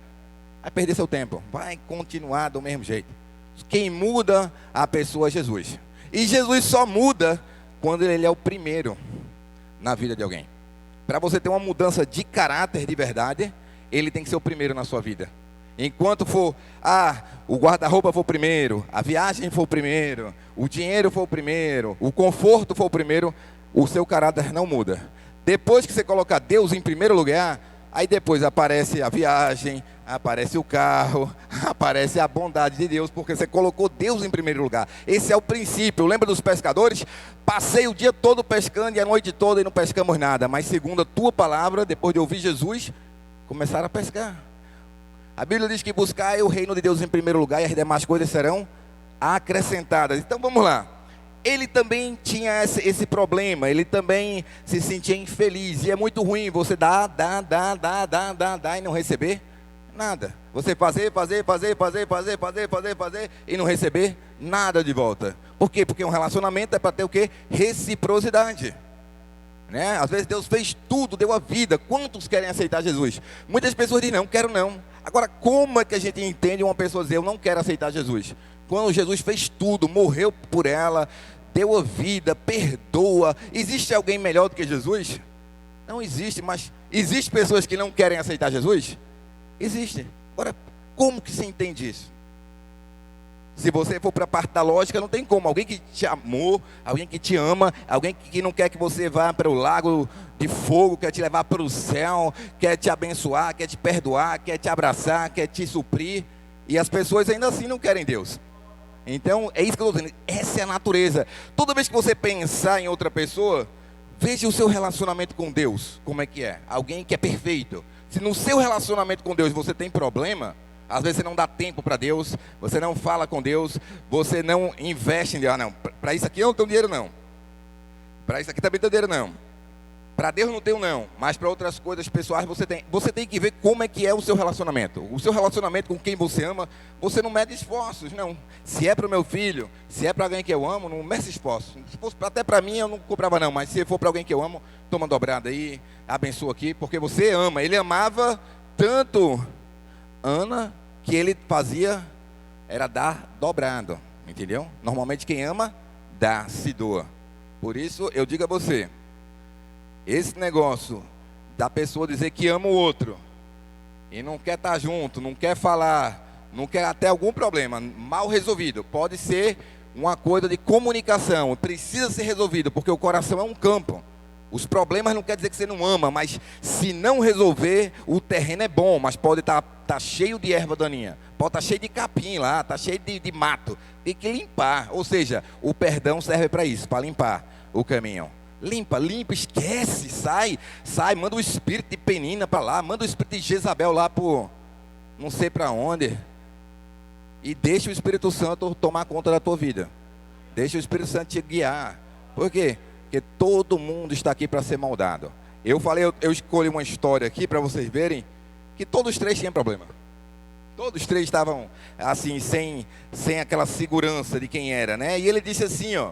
vai perder seu tempo, vai continuar do mesmo jeito. Quem muda a pessoa é Jesus. E Jesus só muda quando ele é o primeiro na vida de alguém. Para você ter uma mudança de caráter de verdade, ele tem que ser o primeiro na sua vida. Enquanto for, o guarda-roupa for o primeiro, a viagem for o primeiro, o dinheiro for o primeiro, o conforto for o primeiro, o seu caráter não muda. Depois que você colocar Deus em primeiro lugar, aí depois aparece a viagem, aparece o carro, aparece a bondade de Deus, porque você colocou Deus em primeiro lugar. Esse é o princípio. Lembra dos pescadores? Passei o dia todo pescando e a noite toda e não pescamos nada, mas segundo a tua palavra, depois de ouvir Jesus, começaram a pescar. A Bíblia diz que buscai o reino de Deus em primeiro lugar e as demais coisas serão acrescentadas. Então vamos lá. Ele também tinha esse problema, ele também se sentia infeliz. E é muito ruim você dar e não receber nada. Você fazer e não receber nada de volta. Por quê? Porque um relacionamento é para ter o quê? Reciprocidade. Né? Às vezes Deus fez tudo, deu a vida. Quantos querem aceitar Jesus? Muitas pessoas dizem, não, quero não. Agora, como é que a gente entende uma pessoa dizer, eu não quero aceitar Jesus? Quando Jesus fez tudo, morreu por ela, deu a vida, perdoa. Existe alguém melhor do que Jesus? Não existe, mas existem pessoas que não querem aceitar Jesus? Existe. Agora, como que se entende isso? Se você for para a parte da lógica, não tem como. Alguém que te amou, alguém que te ama, alguém que não quer que você vá para o lago de fogo, quer te levar para o céu, quer te abençoar, quer te perdoar, quer te abraçar, quer te suprir. E as pessoas ainda assim não querem Deus. Então, é isso que eu estou dizendo. Essa é a natureza. Toda vez que você pensar em outra pessoa, veja o seu relacionamento com Deus. Como é que é? Alguém que é perfeito. Se no seu relacionamento com Deus você tem problema, às vezes você não dá tempo para Deus, você não fala com Deus, você não investe em Deus. Não, para isso aqui eu não tenho dinheiro não. Para isso aqui também não tenho dinheiro não. Para Deus não tenho não, mas para outras coisas pessoais você tem. Você tem que ver como é que é o seu relacionamento. O seu relacionamento com quem você ama, você não mede esforços, não. Se é para o meu filho, se é para alguém que eu amo, não mede esforços. Se fosse até para mim eu não comprava não, mas se for para alguém que eu amo, toma uma dobrada aí, abençoa aqui, porque você ama. Ele amava tanto Ana, que ele fazia, era dar dobrado, entendeu? Normalmente quem ama, dá, se doa. Por isso eu digo a você, esse negócio da pessoa dizer que ama o outro, e não quer estar junto, não quer falar, não quer até algum problema, mal resolvido, pode ser uma coisa de comunicação, precisa ser resolvido, porque o coração é um campo. Os problemas não quer dizer que você não ama, mas se não resolver, o terreno é bom, mas pode estar cheio de erva daninha, pode estar cheio de capim lá, está cheio de mato, tem que limpar. Ou seja, o perdão serve para isso, para limpar o caminho. Limpa, esquece, sai, manda o espírito de Penina para lá, manda o espírito de Jezabel lá por não sei para onde, e deixa o Espírito Santo tomar conta da tua vida, deixa o Espírito Santo te guiar. Por quê? Porque todo mundo está aqui para ser moldado. Eu escolhi uma história aqui para vocês verem que todos os três tinham problema. Todos os três estavam assim, sem aquela segurança de quem era, né? E ele disse assim, ó.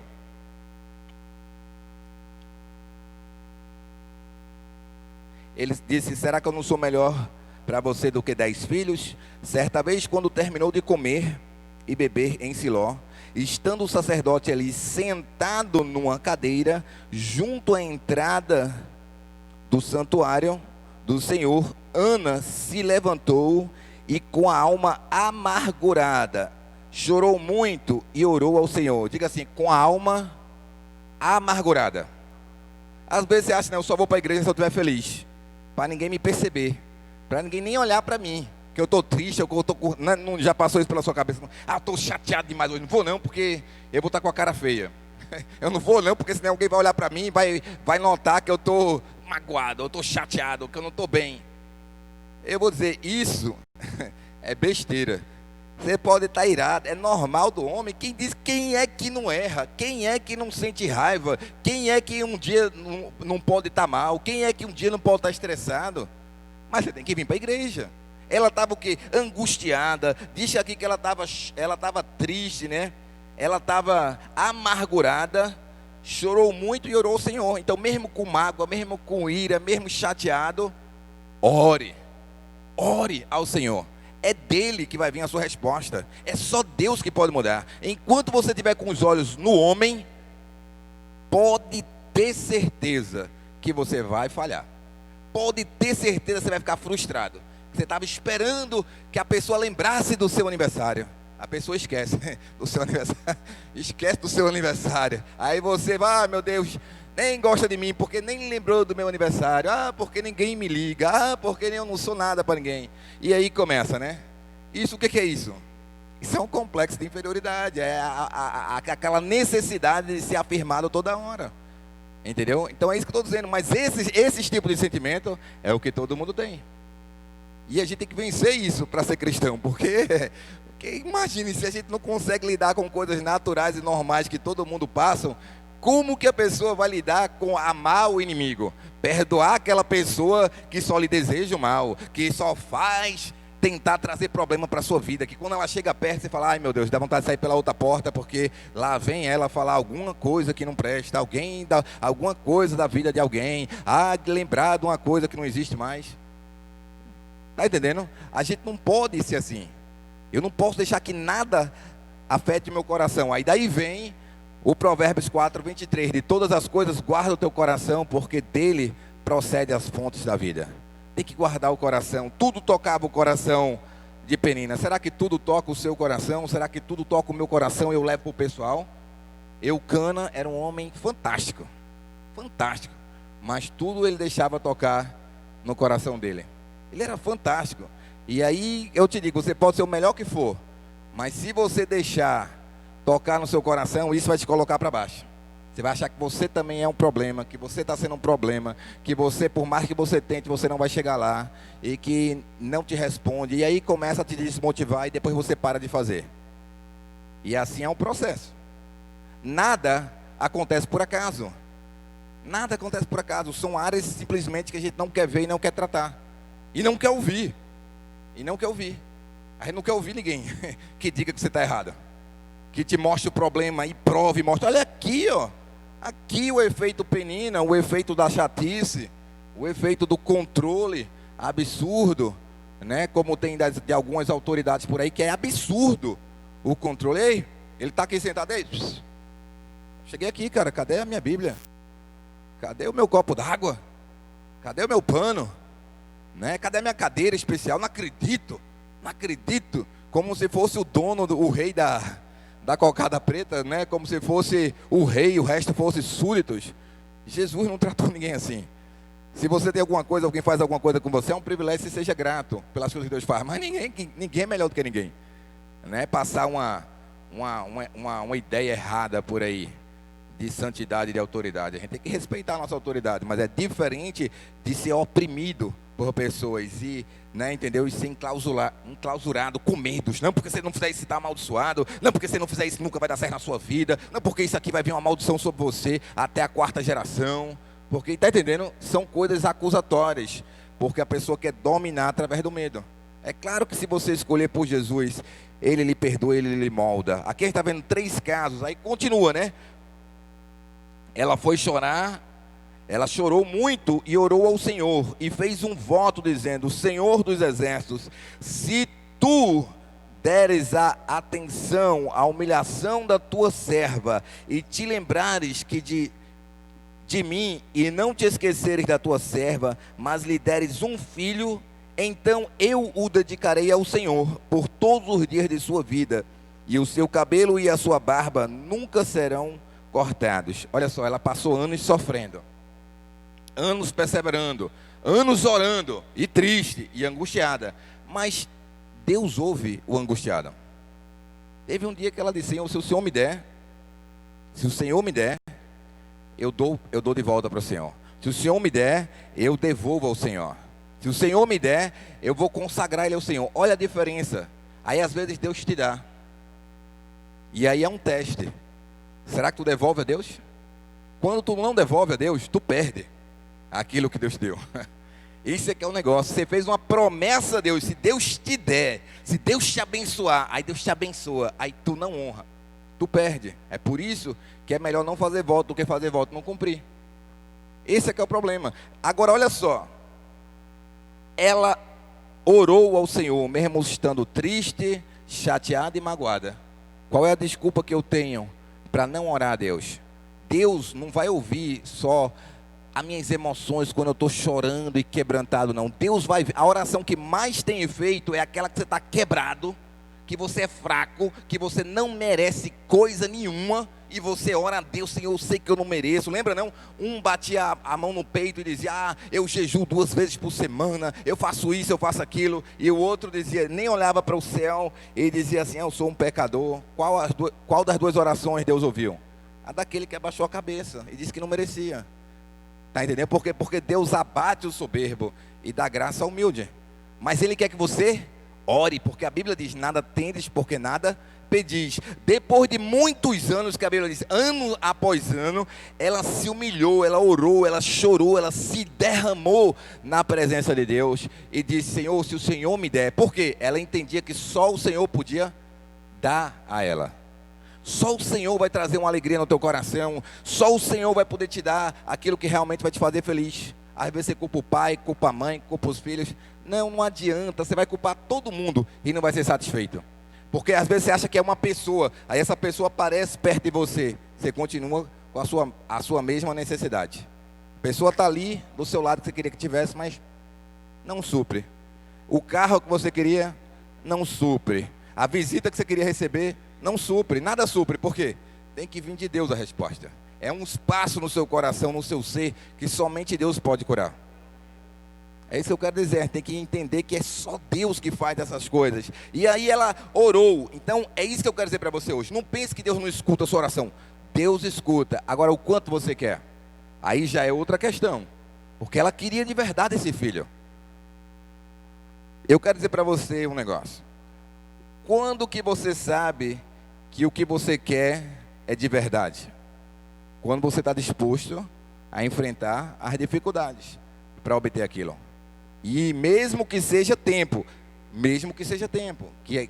Ele disse, será que eu não sou melhor para você do que 10 filhos? Certa vez, quando terminou de comer e beber em Siló, estando o sacerdote ali sentado numa cadeira, junto à entrada do santuário do Senhor, Ana se levantou e com a alma amargurada, chorou muito e orou ao Senhor. Diga assim, com a alma amargurada. Às vezes você acha, não, eu só vou para a igreja se eu estiver feliz, para ninguém me perceber, para ninguém nem olhar para mim, que eu estou triste, não, já passou isso pela sua cabeça, eu estou chateado demais hoje, não vou não, porque eu vou estar com a cara feia, eu não vou não, porque senão alguém vai olhar para mim e vai notar que eu estou magoado, eu estou chateado, que eu não estou bem. Eu vou dizer, isso é besteira. Você pode estar irado, é normal do homem. Quem é que não erra? Quem é que não sente raiva? Quem é que um dia não pode estar mal? Quem é que um dia não pode estar estressado? Mas você tem que vir para a igreja. Ela estava o quê? Angustiada. Disse aqui que ela estava triste, né? ela estava amargurada, chorou muito e orou ao Senhor. Então, mesmo com mágoa, mesmo com ira, mesmo chateado, ore ao Senhor. É dele que vai vir a sua resposta. É só Deus que pode mudar. Enquanto você estiver com os olhos no homem, pode ter certeza que você vai falhar. Pode ter certeza que você vai ficar frustrado. Você estava esperando que a pessoa lembrasse do seu aniversário. A pessoa esquece do seu aniversário. Esquece do seu aniversário. Aí você vai, meu Deus, nem gosta de mim porque nem lembrou do meu aniversário. Porque ninguém me liga. Porque eu não sou nada para ninguém. E aí começa, né? Isso, o que é isso? Isso é um complexo de inferioridade. É aquela necessidade de ser afirmado toda hora. Entendeu? Então é isso que eu estou dizendo. Mas esses tipos de sentimento é o que todo mundo tem. E a gente tem que vencer isso para ser cristão. Porque imagine, se a gente não consegue lidar com coisas naturais e normais que todo mundo passa, como que a pessoa vai lidar com amar o inimigo? Perdoar aquela pessoa que só lhe deseja o mal, que só faz tentar trazer problema para a sua vida, que quando ela chega perto, você fala, ai meu Deus, dá vontade de sair pela outra porta, porque lá vem ela falar alguma coisa que não presta, alguma coisa da vida de alguém, lembrar de uma coisa que não existe mais. Está entendendo? A gente não pode ser assim. Eu não posso deixar que nada afete meu coração. Aí daí vem o Provérbios 4:23, de todas as coisas guarda o teu coração, porque dele procede as fontes da vida. Tem que guardar o coração. Tudo tocava o coração de Penina. Será que tudo toca o seu coração? Será que tudo toca o meu coração e eu levo para o pessoal? Eucana era um homem fantástico. Fantástico. Mas tudo ele deixava tocar no coração dele. Ele era fantástico. E aí eu te digo, você pode ser o melhor que for, mas se você deixar tocar no seu coração, isso vai te colocar para baixo. Você vai achar que você também é um problema, que você está sendo um problema, que você, por mais que você tente, você não vai chegar lá, e que não te responde, e aí começa a te desmotivar, e depois você para de fazer. E assim é um processo. Nada acontece por acaso. Nada acontece por acaso. São áreas simplesmente que a gente não quer ver e não quer tratar. E não quer ouvir. A gente não quer ouvir ninguém que diga que você está errado. Que te mostre o problema e prove, mostre. Olha aqui, ó. Aqui o efeito Penina, o efeito da chatice, o efeito do controle absurdo, né? Como tem de algumas autoridades por aí, que é absurdo o controle. Ei, ele está aqui sentado aí. Cheguei aqui, cara, cadê a minha Bíblia? Cadê o meu copo d'água? Cadê o meu pano? Né? Cadê a minha cadeira especial? Não acredito. Como se fosse o dono, o rei da cocada preta, né? Como se fosse o rei, o resto fosse súditos. Jesus não tratou ninguém assim. Se você tem alguma coisa, alguém faz alguma coisa com você, é um privilégio, você seja grato pelas coisas que Deus faz. Mas ninguém é melhor do que ninguém, né? Passar uma ideia errada por aí de santidade e de autoridade. A gente tem que respeitar a nossa autoridade, mas é diferente de ser oprimido por pessoas e, né, entendeu? E ser enclausurado com medos. Não, porque você não fizer isso, você está amaldiçoado. Não, porque você não fizer isso, nunca vai dar certo na sua vida. Não, porque isso aqui vai vir uma maldição sobre você até a 4ª geração. Porque, está entendendo? São coisas acusatórias, porque a pessoa quer dominar através do medo. É claro que se você escolher por Jesus, Ele lhe perdoa, Ele lhe molda. Aqui a gente está vendo 3 casos, aí continua, né? Ela foi chorar, ela chorou muito e orou ao Senhor, e fez um voto dizendo: Senhor dos exércitos, se tu deres a atenção à humilhação da tua serva, e te lembrares que de mim, e não te esqueceres da tua serva, mas lhe deres um filho, então eu o dedicarei ao Senhor por todos os dias de sua vida, e o seu cabelo e a sua barba nunca serão cortados. Olha só, ela passou anos sofrendo, anos perseverando, anos orando, e triste, e angustiada, mas Deus ouve o angustiado. Teve um dia que ela disse: Senhor, se o Senhor me der, eu dou de volta para o Senhor. Se o Senhor me der, eu devolvo ao Senhor. Se o Senhor me der, eu vou consagrar Ele ao Senhor. Olha a diferença. Aí às vezes Deus te dá, e aí é um teste. Será que tu devolve a Deus? Quando tu não devolve a Deus, tu perde aquilo que Deus deu. Isso é que é o negócio. Você fez uma promessa a Deus. Se Deus te der, se Deus te abençoar, aí Deus te abençoa, aí tu não honra. tu perde. É por isso que é melhor não fazer voto do que fazer voto e não cumprir. Esse é que é o problema. Agora olha só, ela orou ao Senhor, mesmo estando triste, chateada e magoada. Qual é a desculpa que eu tenho para não orar a Deus? Deus não vai ouvir só as minhas emoções quando eu estou chorando e quebrantado, não. Deus vai ver. A oração que mais tem efeito é aquela que você está quebrado, que você é fraco, que você não merece coisa nenhuma, e você ora a Deus: Senhor, eu sei que eu não mereço. Lembra não? Um batia a mão no peito e dizia: eu jejuo 2 vezes por semana, eu faço isso, eu faço aquilo. E o outro dizia, nem olhava para o céu, e dizia assim: eu sou um pecador. Qual das 2 orações Deus ouviu? A daquele que abaixou a cabeça e disse que não merecia. Está entendendo? Porque Deus abate o soberbo e dá graça ao humilde. Mas Ele quer que você ore, porque a Bíblia diz: nada tendes, porque nada pedis. Depois de muitos anos, que a Bíblia diz, ano após ano, ela se humilhou, ela orou, ela chorou, ela se derramou na presença de Deus e disse: Senhor, se o Senhor me der. Por quê? Ela entendia que só o Senhor podia dar a ela. Só o Senhor vai trazer uma alegria no teu coração. Só o Senhor vai poder te dar aquilo que realmente vai te fazer feliz. Às vezes você culpa o pai, culpa a mãe, culpa os filhos. Não adianta, você vai culpar todo mundo e não vai ser satisfeito. Porque às vezes você acha que é uma pessoa, aí essa pessoa aparece perto de você, você continua com a sua mesma necessidade. A pessoa está ali do seu lado que você queria que tivesse, mas não supre. O carro que você queria, não supre. A visita que você queria receber, não supre. Nada supre. Por quê? Tem que vir de Deus a resposta. É um espaço no seu coração, no seu ser, que somente Deus pode curar. É isso que eu quero dizer. Tem que entender que é só Deus que faz essas coisas. E aí ela orou. Então é isso que eu quero dizer para você hoje. Não pense que Deus não escuta a sua oração. Deus escuta. Agora, o quanto você quer? Aí já é outra questão. Porque ela queria de verdade esse filho. Eu quero dizer para você um negócio. Quando que você sabe que o que você quer é de verdade? Quando você está disposto a enfrentar as dificuldades para obter aquilo. E mesmo que seja tempo,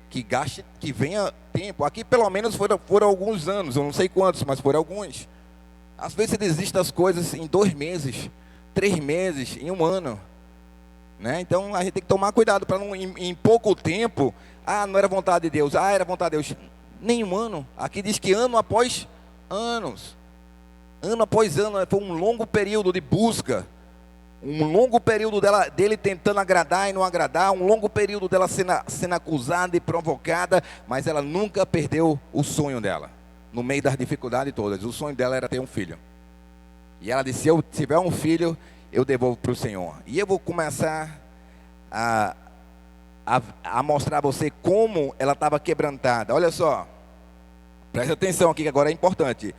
que gaste, que venha tempo. Aqui pelo menos foram alguns anos, eu não sei quantos, mas foram alguns. Às vezes você desiste das coisas em 2 meses, 3 meses, em 1 ano. Né? Então a gente tem que tomar cuidado para não, em pouco tempo, não era vontade de Deus, era vontade de Deus. Nem 1 ano. Aqui diz que ano após anos. Ano após ano, foi um longo período de busca. Um longo período dele tentando agradar e não agradar. Um longo período dela sendo acusada e provocada. Mas ela nunca perdeu o sonho dela. No meio das dificuldades todas. O sonho dela era ter um filho. E ela disse: se eu tiver um filho, eu devolvo para o Senhor. E eu vou começar a mostrar a você como ela estava quebrantada. Olha só. Preste atenção aqui que agora é importante.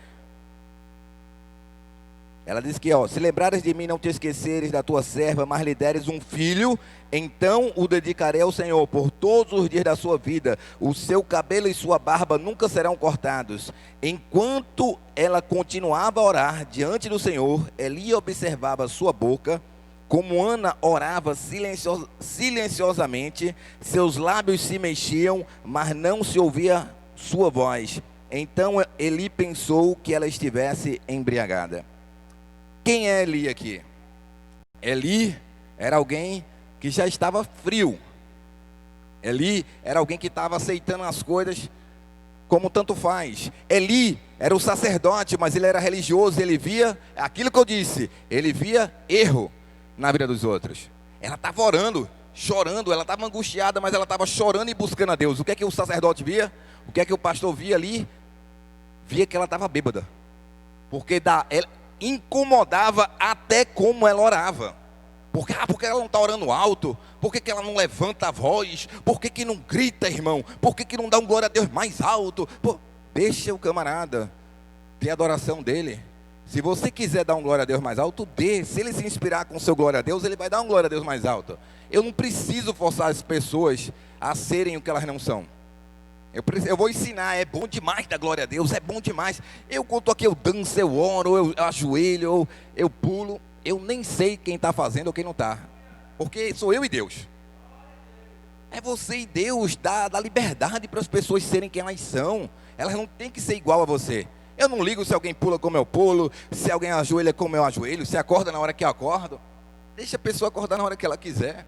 Ela diz que, se lembrares de mim, não te esqueceres da tua serva, mas lhe deres um filho, então o dedicarei ao Senhor por todos os dias da sua vida. O seu cabelo e sua barba nunca serão cortados. Enquanto ela continuava a orar diante do Senhor, Eli observava sua boca, como Ana orava silenciosamente, seus lábios se mexiam, mas não se ouvia sua voz. Então Eli pensou que ela estivesse embriagada. Quem é Eli aqui? Eli era alguém que já estava frio. Eli era alguém que estava aceitando as coisas como tanto faz. Eli era o sacerdote, mas ele era religioso. Ele via aquilo que eu disse. Ele via erro na vida dos outros. Ela estava orando, chorando. Ela estava angustiada, mas ela estava chorando e buscando a Deus. O que é que o sacerdote via? O que é que o pastor via ali? Via que ela estava bêbada. Porque ela incomodava até como ela orava. Porque ela não está orando alto? Por que ela não levanta a voz? Por que não grita, irmão? Por que não dá um glória a Deus mais alto? Deixa o camarada ter a adoração dele. Se você quiser dar um glória a Deus mais alto, dê. Se ele se inspirar com o seu glória a Deus, ele vai dar um glória a Deus mais alto. Eu não preciso forçar as pessoas a serem o que elas não são. Eu vou ensinar, é bom demais dar glória a Deus, é bom demais. Eu conto aqui, eu danço, eu oro, eu ajoelho, eu pulo. Eu nem sei quem está fazendo ou quem não está. Porque sou eu e Deus. É você e Deus, dá liberdade para as pessoas serem quem elas são. Elas não têm que ser igual a você. Eu não ligo se alguém pula como eu pulo, se alguém ajoelha como eu ajoelho, se acorda na hora que eu acordo. Deixa a pessoa acordar na hora que ela quiser.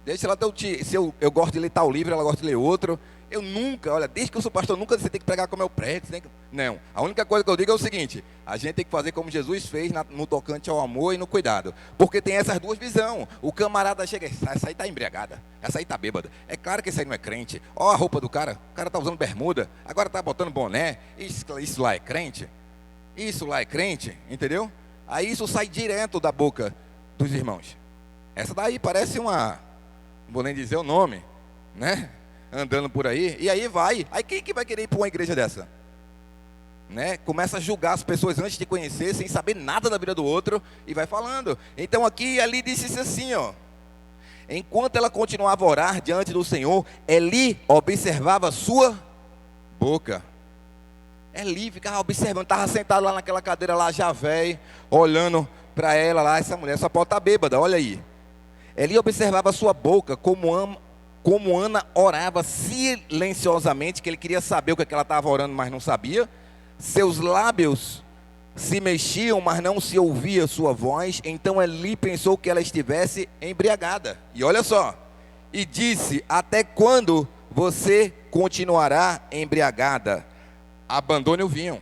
Deixa ela ter se eu gosto de ler tal livro, ela gosta de ler outro. Eu nunca, olha, desde que eu sou pastor, nunca você tem que pregar como eu prego. Não, a única coisa que eu digo é o seguinte: a gente tem que fazer como Jesus fez no tocante ao amor e no cuidado. Porque tem essas duas visões. O camarada chega, essa aí está embriagada, essa aí está bêbada. É claro que esse aí não é crente. Olha a roupa do cara, o cara está usando bermuda, agora está botando boné. Isso lá é crente? Isso lá é crente, entendeu? Aí isso sai direto da boca dos irmãos. Essa daí parece uma, não vou nem dizer o nome, né? Andando por aí, e aí vai. Aí quem que vai querer ir para uma igreja dessa? Né? Começa a julgar as pessoas antes de conhecer, sem saber nada da vida do outro, e vai falando. Então aqui ali disse assim, ó: enquanto ela continuava a orar diante do Senhor, Eli observava sua boca. Eli ficava observando, estava sentado lá naquela cadeira lá, já velho, olhando para ela lá. Essa mulher só pode estar bêbada, olha aí. Eli observava sua boca, como Ana orava silenciosamente, que ele queria saber o que ela estava orando, mas não sabia. Seus lábios se mexiam, mas não se ouvia sua voz. Então Eli pensou que ela estivesse embriagada. E olha só, e disse: até quando você continuará embriagada? Abandone o vinho.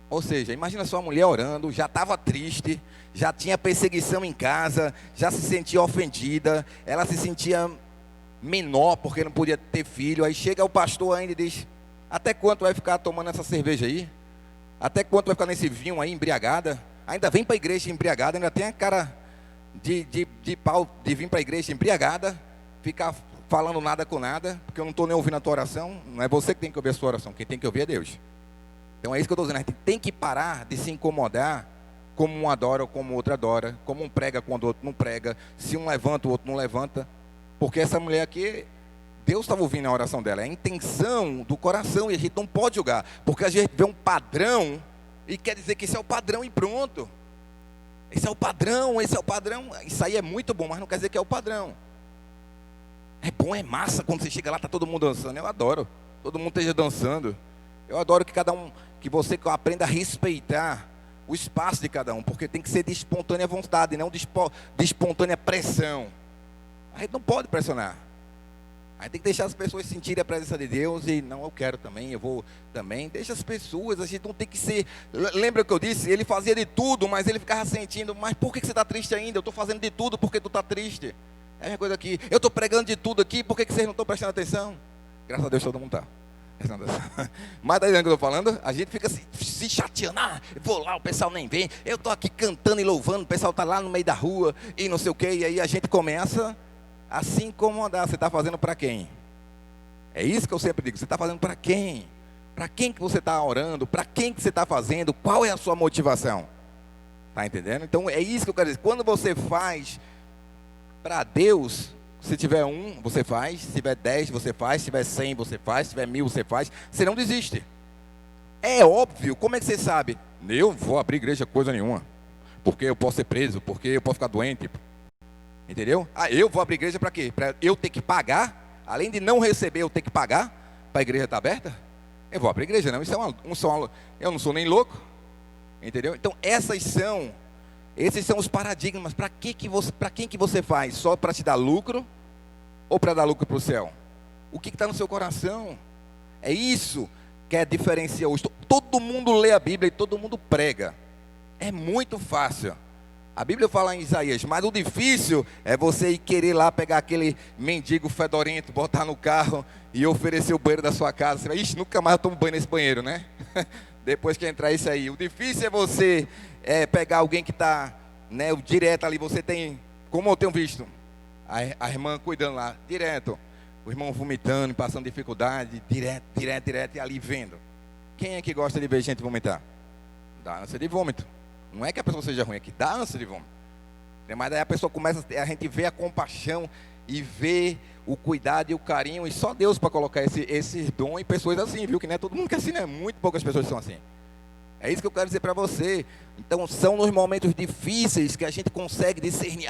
Ou seja, imagina sua mulher orando, já estava triste, já tinha perseguição em casa, já se sentia ofendida, ela se sentia menor porque não podia ter filho. Aí chega o pastor ainda e diz: até quanto vai ficar tomando essa cerveja aí? Até quanto vai ficar nesse vinho aí embriagada? Ainda vem para a igreja embriagada, ainda tem a cara de pau de vir para a igreja embriagada, ficar falando nada com nada, porque eu não estou nem ouvindo a tua oração. Não é você que tem que ouvir a sua oração, quem tem que ouvir é Deus. Então é isso que eu estou dizendo, a gente tem que parar de se incomodar como um adora ou como o outro adora, como um prega quando o outro não prega, se um levanta o outro não levanta, porque essa mulher aqui, Deus estava ouvindo a oração dela, é a intenção do coração, e a gente não pode julgar, porque a gente vê um padrão, e quer dizer que esse é o padrão e pronto. Esse é o padrão, isso aí é muito bom, mas não quer dizer que é o padrão. É bom, é massa, quando você chega lá, está todo mundo dançando, eu adoro, todo mundo esteja dançando. Eu adoro que você aprenda a respeitar o espaço de cada um, porque tem que ser de espontânea vontade, não de espontânea pressão. A gente não pode pressionar. A gente tem que deixar as pessoas sentirem a presença de Deus, e não, eu quero também, eu vou também. Deixa as pessoas, a gente não tem que ser... Lembra que eu disse? Ele fazia de tudo, mas ele ficava sentindo: mas por que você está triste ainda? Eu estou fazendo de tudo porque tu está triste. É a mesma coisa aqui, eu estou pregando de tudo aqui, por que vocês não estão prestando atenção? Graças a Deus todo mundo está. Mas daí que eu estou falando, a gente fica se chateando: vou lá, o pessoal nem vem, eu estou aqui cantando e louvando, o pessoal está lá no meio da rua e não sei o que, e aí a gente começa a se incomodar. Você está fazendo para quem? É isso que eu sempre digo, você está fazendo para quem? Para quem que você está orando? Para quem que você está fazendo? Qual é a sua motivação? Está entendendo? Então é isso que eu quero dizer, quando você faz para Deus, se tiver 1, você faz. Se tiver 10, você faz. Se tiver 100, você faz. Se tiver 1000, você faz. Você não desiste. É óbvio. Como é que você sabe? Eu vou abrir igreja coisa nenhuma, porque eu posso ser preso, porque eu posso ficar doente. Entendeu? Eu vou abrir igreja para quê? Para eu ter que pagar? Além de não receber, eu ter que pagar para a igreja estar aberta? Eu vou abrir igreja, não. Isso é eu não sou nem louco. Entendeu? Então esses são os paradigmas. Para quem que você faz? Só para te dar lucro? Ou para dar lucro para o céu? O que está no seu coração? É isso que diferencia hoje. Todo mundo lê a Bíblia e todo mundo prega. É muito fácil. A Bíblia fala em Isaías, mas o difícil é você ir querer lá pegar aquele mendigo fedorento, botar no carro e oferecer o banheiro da sua casa. Você vai: ixi, nunca mais eu tomo banho nesse banheiro, né? Depois que entrar isso aí. O difícil é você pegar alguém que está, né, direto ali. Você tem, como eu tenho visto, a irmã cuidando lá, direto. O irmão vomitando, passando dificuldade, direto, e ali vendo. Quem é que gosta de ver gente vomitar? Dá ânsia de vômito. Não é que a pessoa seja ruim, é que dá ânsia de vômito. Mas daí a pessoa começa, a gente vê a compaixão e vê o cuidado e o carinho, e só Deus para colocar esse dom em pessoas assim, viu? Que não é todo mundo que é assim, né? Muito poucas pessoas são assim. É isso que eu quero dizer para você. Então são nos momentos difíceis que a gente consegue discernir: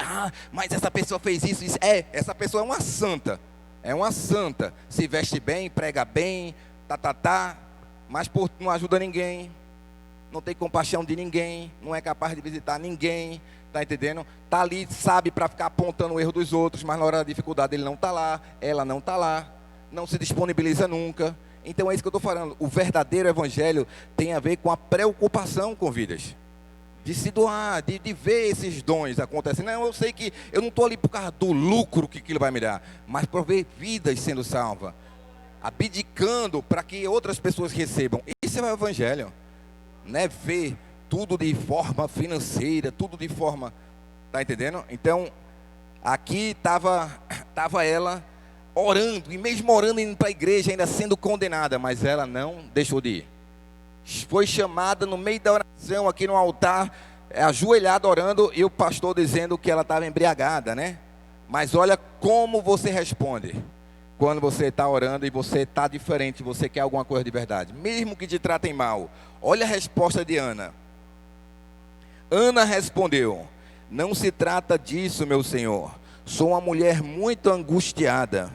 mas essa pessoa fez isso. Essa pessoa é uma santa. É uma santa. Se veste bem, prega bem, mas não ajuda ninguém, não tem compaixão de ninguém, não é capaz de visitar ninguém, tá entendendo? Tá ali, sabe, para ficar apontando o erro dos outros, mas na hora da dificuldade ele não tá lá, ela não tá lá, não se disponibiliza nunca. Então é isso que eu estou falando. O verdadeiro evangelho tem a ver com a preocupação com vidas, de se doar, de ver esses dons acontecendo. Não, eu sei que eu não estou ali por causa do lucro que aquilo vai me dar, mas por ver vidas sendo salvas, abdicando para que outras pessoas recebam. Isso é o evangelho, não é ver tudo de forma financeira, tudo de forma, tá entendendo? Então aqui estava ela orando, e mesmo orando, indo para a igreja, ainda sendo condenada, mas ela não deixou de ir. Foi chamada no meio da oração, aqui no altar, ajoelhada orando, e o pastor dizendo que ela estava embriagada, né? Mas olha como você responde quando você está orando e você está diferente, você quer alguma coisa de verdade, mesmo que te tratem mal. Olha a resposta de Ana. Ana respondeu: não se trata disso, meu senhor. Sou uma mulher muito angustiada.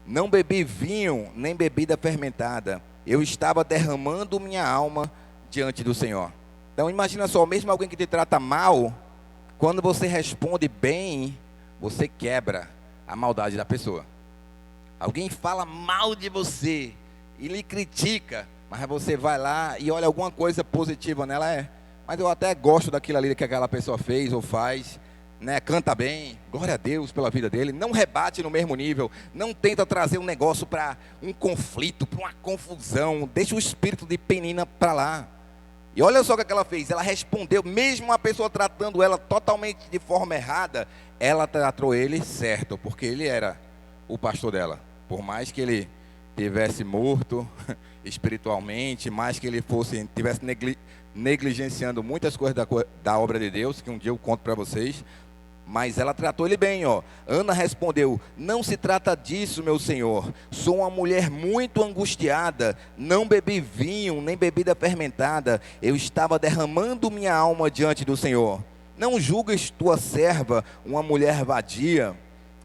Não bebi vinho, nem bebida fermentada. Eu estava derramando minha alma diante do Senhor. Então imagina só, mesmo alguém que te trata mal, quando você responde bem, você quebra a maldade da pessoa. Alguém fala mal de você e lhe critica, mas você vai lá e olha alguma coisa positiva nela, mas eu até gosto daquilo ali que aquela pessoa fez ou faz, né? Canta bem, glória a Deus pela vida dele, não rebate no mesmo nível, não tenta trazer um negócio para um conflito, para uma confusão, deixa o espírito de Penina para lá. E olha só o que ela fez, ela respondeu, mesmo a pessoa tratando ela totalmente de forma errada, ela tratou ele certo, porque ele era o pastor dela. Por mais que ele tivesse morto espiritualmente, mais que ele tivesse negligenciando muitas coisas da obra de Deus, que um dia eu conto para vocês, mas ela tratou ele bem, ó. Ana respondeu: não se trata disso, meu senhor. Sou uma mulher muito angustiada. Não bebi vinho, nem bebida fermentada. Eu estava derramando minha alma diante do Senhor. Não julgues tua serva uma mulher vadia.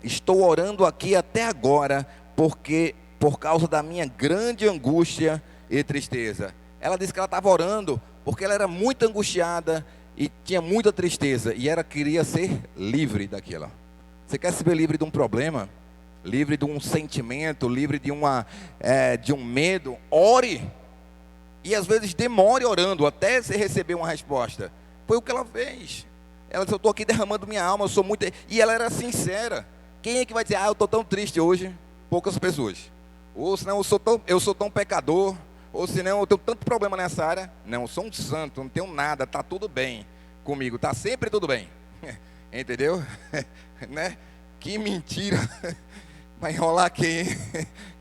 Estou orando aqui até agora, porque por causa da minha grande angústia e tristeza. Ela disse que ela estava orando porque ela era muito angustiada e tinha muita tristeza, e ela queria ser livre daquilo. Você quer se ver livre de um problema, livre de um sentimento, livre de um medo? Ore, e às vezes demore orando até você receber uma resposta. Foi o que ela fez. Ela disse: eu estou aqui derramando minha alma, eu sou muito... E ela era sincera. Quem é que vai dizer: eu estou tão triste hoje? Poucas pessoas. Ou senão eu sou tão pecador, ou senão eu tenho tanto problema nessa área. Não, eu sou um santo, não tenho nada, está tudo bem comigo, está sempre tudo bem. Entendeu? Né? Que mentira. Vai enrolar quem?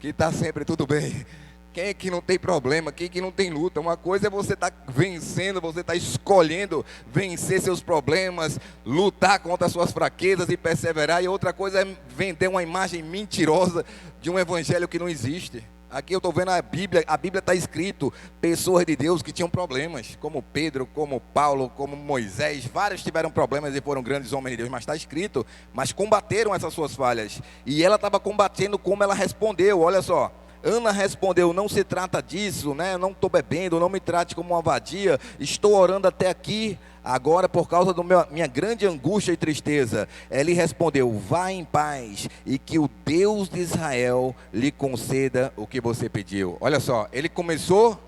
Que está sempre tudo bem. Quem é que não tem problema? Quem é que não tem luta? Uma coisa é você estar vencendo, você está escolhendo vencer seus problemas, lutar contra as suas fraquezas e perseverar. E outra coisa é vender uma imagem mentirosa de um evangelho que não existe. Aqui eu estou vendo a Bíblia está escrito pessoas de Deus que tinham problemas, como Pedro, como Paulo, como Moisés. Vários tiveram problemas e foram grandes homens de Deus, mas está escrito, mas combateram essas suas falhas. E ela estava combatendo como ela respondeu, olha só. Ana respondeu: não se trata disso, né? Eu não estou bebendo, não me trate como uma vadia. Estou orando até aqui agora por causa da minha grande angústia e tristeza. Ele respondeu: vá em paz, e que o Deus de Israel lhe conceda o que você pediu. Olha só, ele começou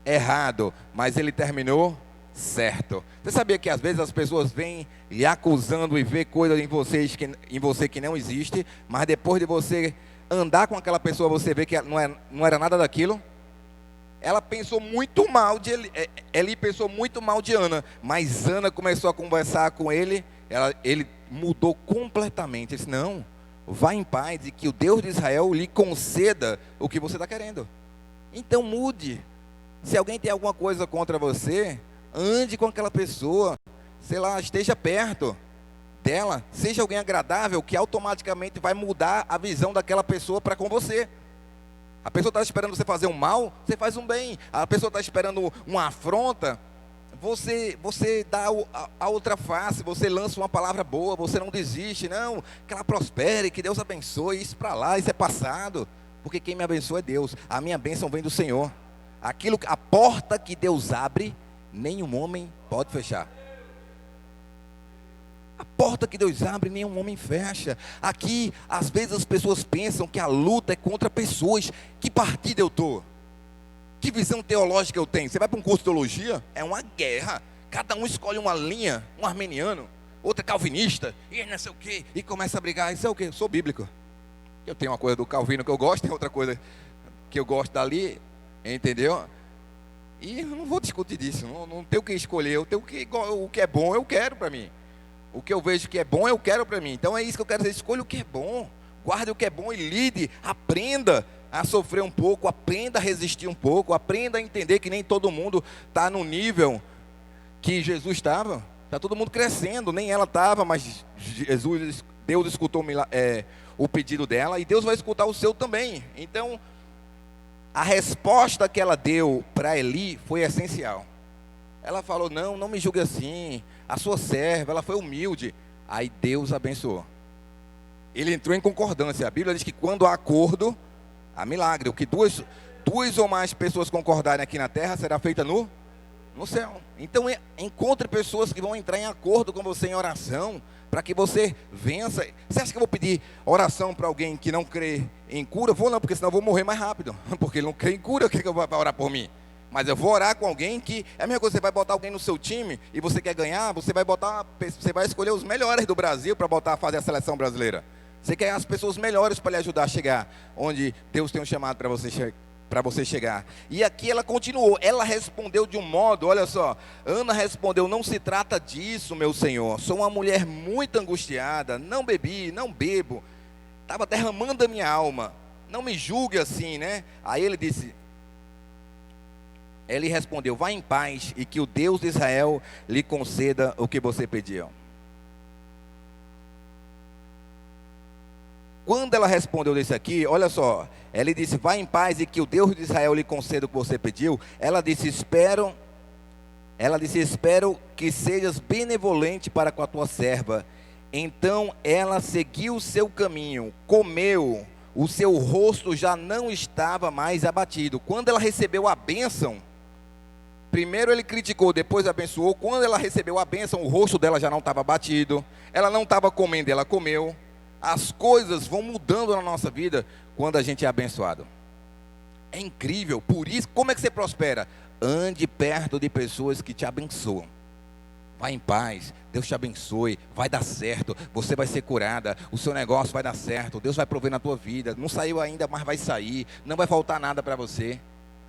errado, mas ele terminou certo. Você sabia que às vezes as pessoas vêm lhe acusando e vê coisas em você que não existe, mas depois de você andar com aquela pessoa, você vê que não era nada daquilo? Ela pensou muito mal de Eli pensou muito mal de Ana, mas Ana começou a conversar com ele, ele mudou completamente. Ele disse: não, vá em paz, e que o Deus de Israel lhe conceda o que você está querendo. Então mude. Se alguém tem alguma coisa contra você, ande com aquela pessoa, sei lá, esteja perto dela, seja alguém agradável, que automaticamente vai mudar a visão daquela pessoa para com você. A pessoa está esperando você fazer um mal, você faz um bem. A pessoa está esperando uma afronta, você dá a outra face, você lança uma palavra boa, você não desiste, não, que ela prospere, que Deus abençoe, isso para lá, isso é passado, porque quem me abençoa é Deus, a minha bênção vem do Senhor. A porta que Deus abre, nenhum homem pode fechar. A porta que Deus abre, nenhum homem fecha. Aqui, às vezes as pessoas pensam que a luta é contra pessoas. Que partido eu estou? Que visão teológica eu tenho? Você vai para um curso de teologia, é uma guerra. Cada um escolhe uma linha, um arminiano, outro é calvinista, e não sei o quê, e começa a brigar. Isso é o quê? Eu sou bíblico. Eu tenho uma coisa do Calvino que eu gosto, tem outra coisa que eu gosto dali, entendeu? E eu não vou discutir disso, não tenho o que escolher. Eu tenho o que é bom, eu quero para mim. O que eu vejo que é bom, eu quero para mim. Então é isso que eu quero dizer, escolha o que é bom, guarde o que é bom e lide, aprenda a sofrer um pouco, aprenda a resistir um pouco, aprenda a entender que nem todo mundo está no nível que Jesus estava. Está todo mundo crescendo, nem ela estava, mas Deus escutou o pedido dela, e Deus vai escutar o seu também. Então, a resposta que ela deu para Eli foi essencial. Ela falou, não me julgue assim, a sua serva, ela foi humilde. Aí Deus abençoou. Ele entrou em concordância. A Bíblia diz que quando há acordo, há milagre. O que duas ou mais pessoas concordarem aqui na terra, será feita no céu. Então encontre pessoas que vão entrar em acordo com você em oração, para que você vença. Você acha que eu vou pedir oração para alguém que não crê em cura? Vou não, porque senão eu vou morrer mais rápido. Porque ele não crê em cura, o que eu vou orar por mim? Mas eu vou orar com alguém que, é a mesma coisa, você vai botar alguém no seu time e você quer ganhar, você vai escolher os melhores do Brasil para fazer a seleção brasileira. Você quer as pessoas melhores para lhe ajudar a chegar onde Deus tem um chamado para você chegar. E aqui ela continuou, ela respondeu de um modo, olha só, Ana respondeu, não se trata disso, meu Senhor, sou uma mulher muito angustiada, não bebi, não bebo, estava derramando a minha alma, não me julgue assim, né? Aí ele respondeu, vá em paz e que o Deus de Israel lhe conceda o que você pediu. Quando ela respondeu desse aqui, olha só, ela disse, vá em paz e que o Deus de Israel lhe conceda o que você pediu. Ela disse, espero que sejas benevolente para com a tua serva. Então ela seguiu o seu caminho, comeu, o seu rosto já não estava mais abatido. Quando ela recebeu a bênção, primeiro ele criticou, depois abençoou. Quando ela recebeu a bênção, o rosto dela já não estava abatido, ela não estava comendo, ela comeu. As coisas vão mudando na nossa vida quando a gente é abençoado. É incrível, por isso, como é que você prospera? Ande perto de pessoas que te abençoam. Vá em paz, Deus te abençoe, vai dar certo, você vai ser curada, o seu negócio vai dar certo, Deus vai prover na tua vida, não saiu ainda, mas vai sair, não vai faltar nada para você.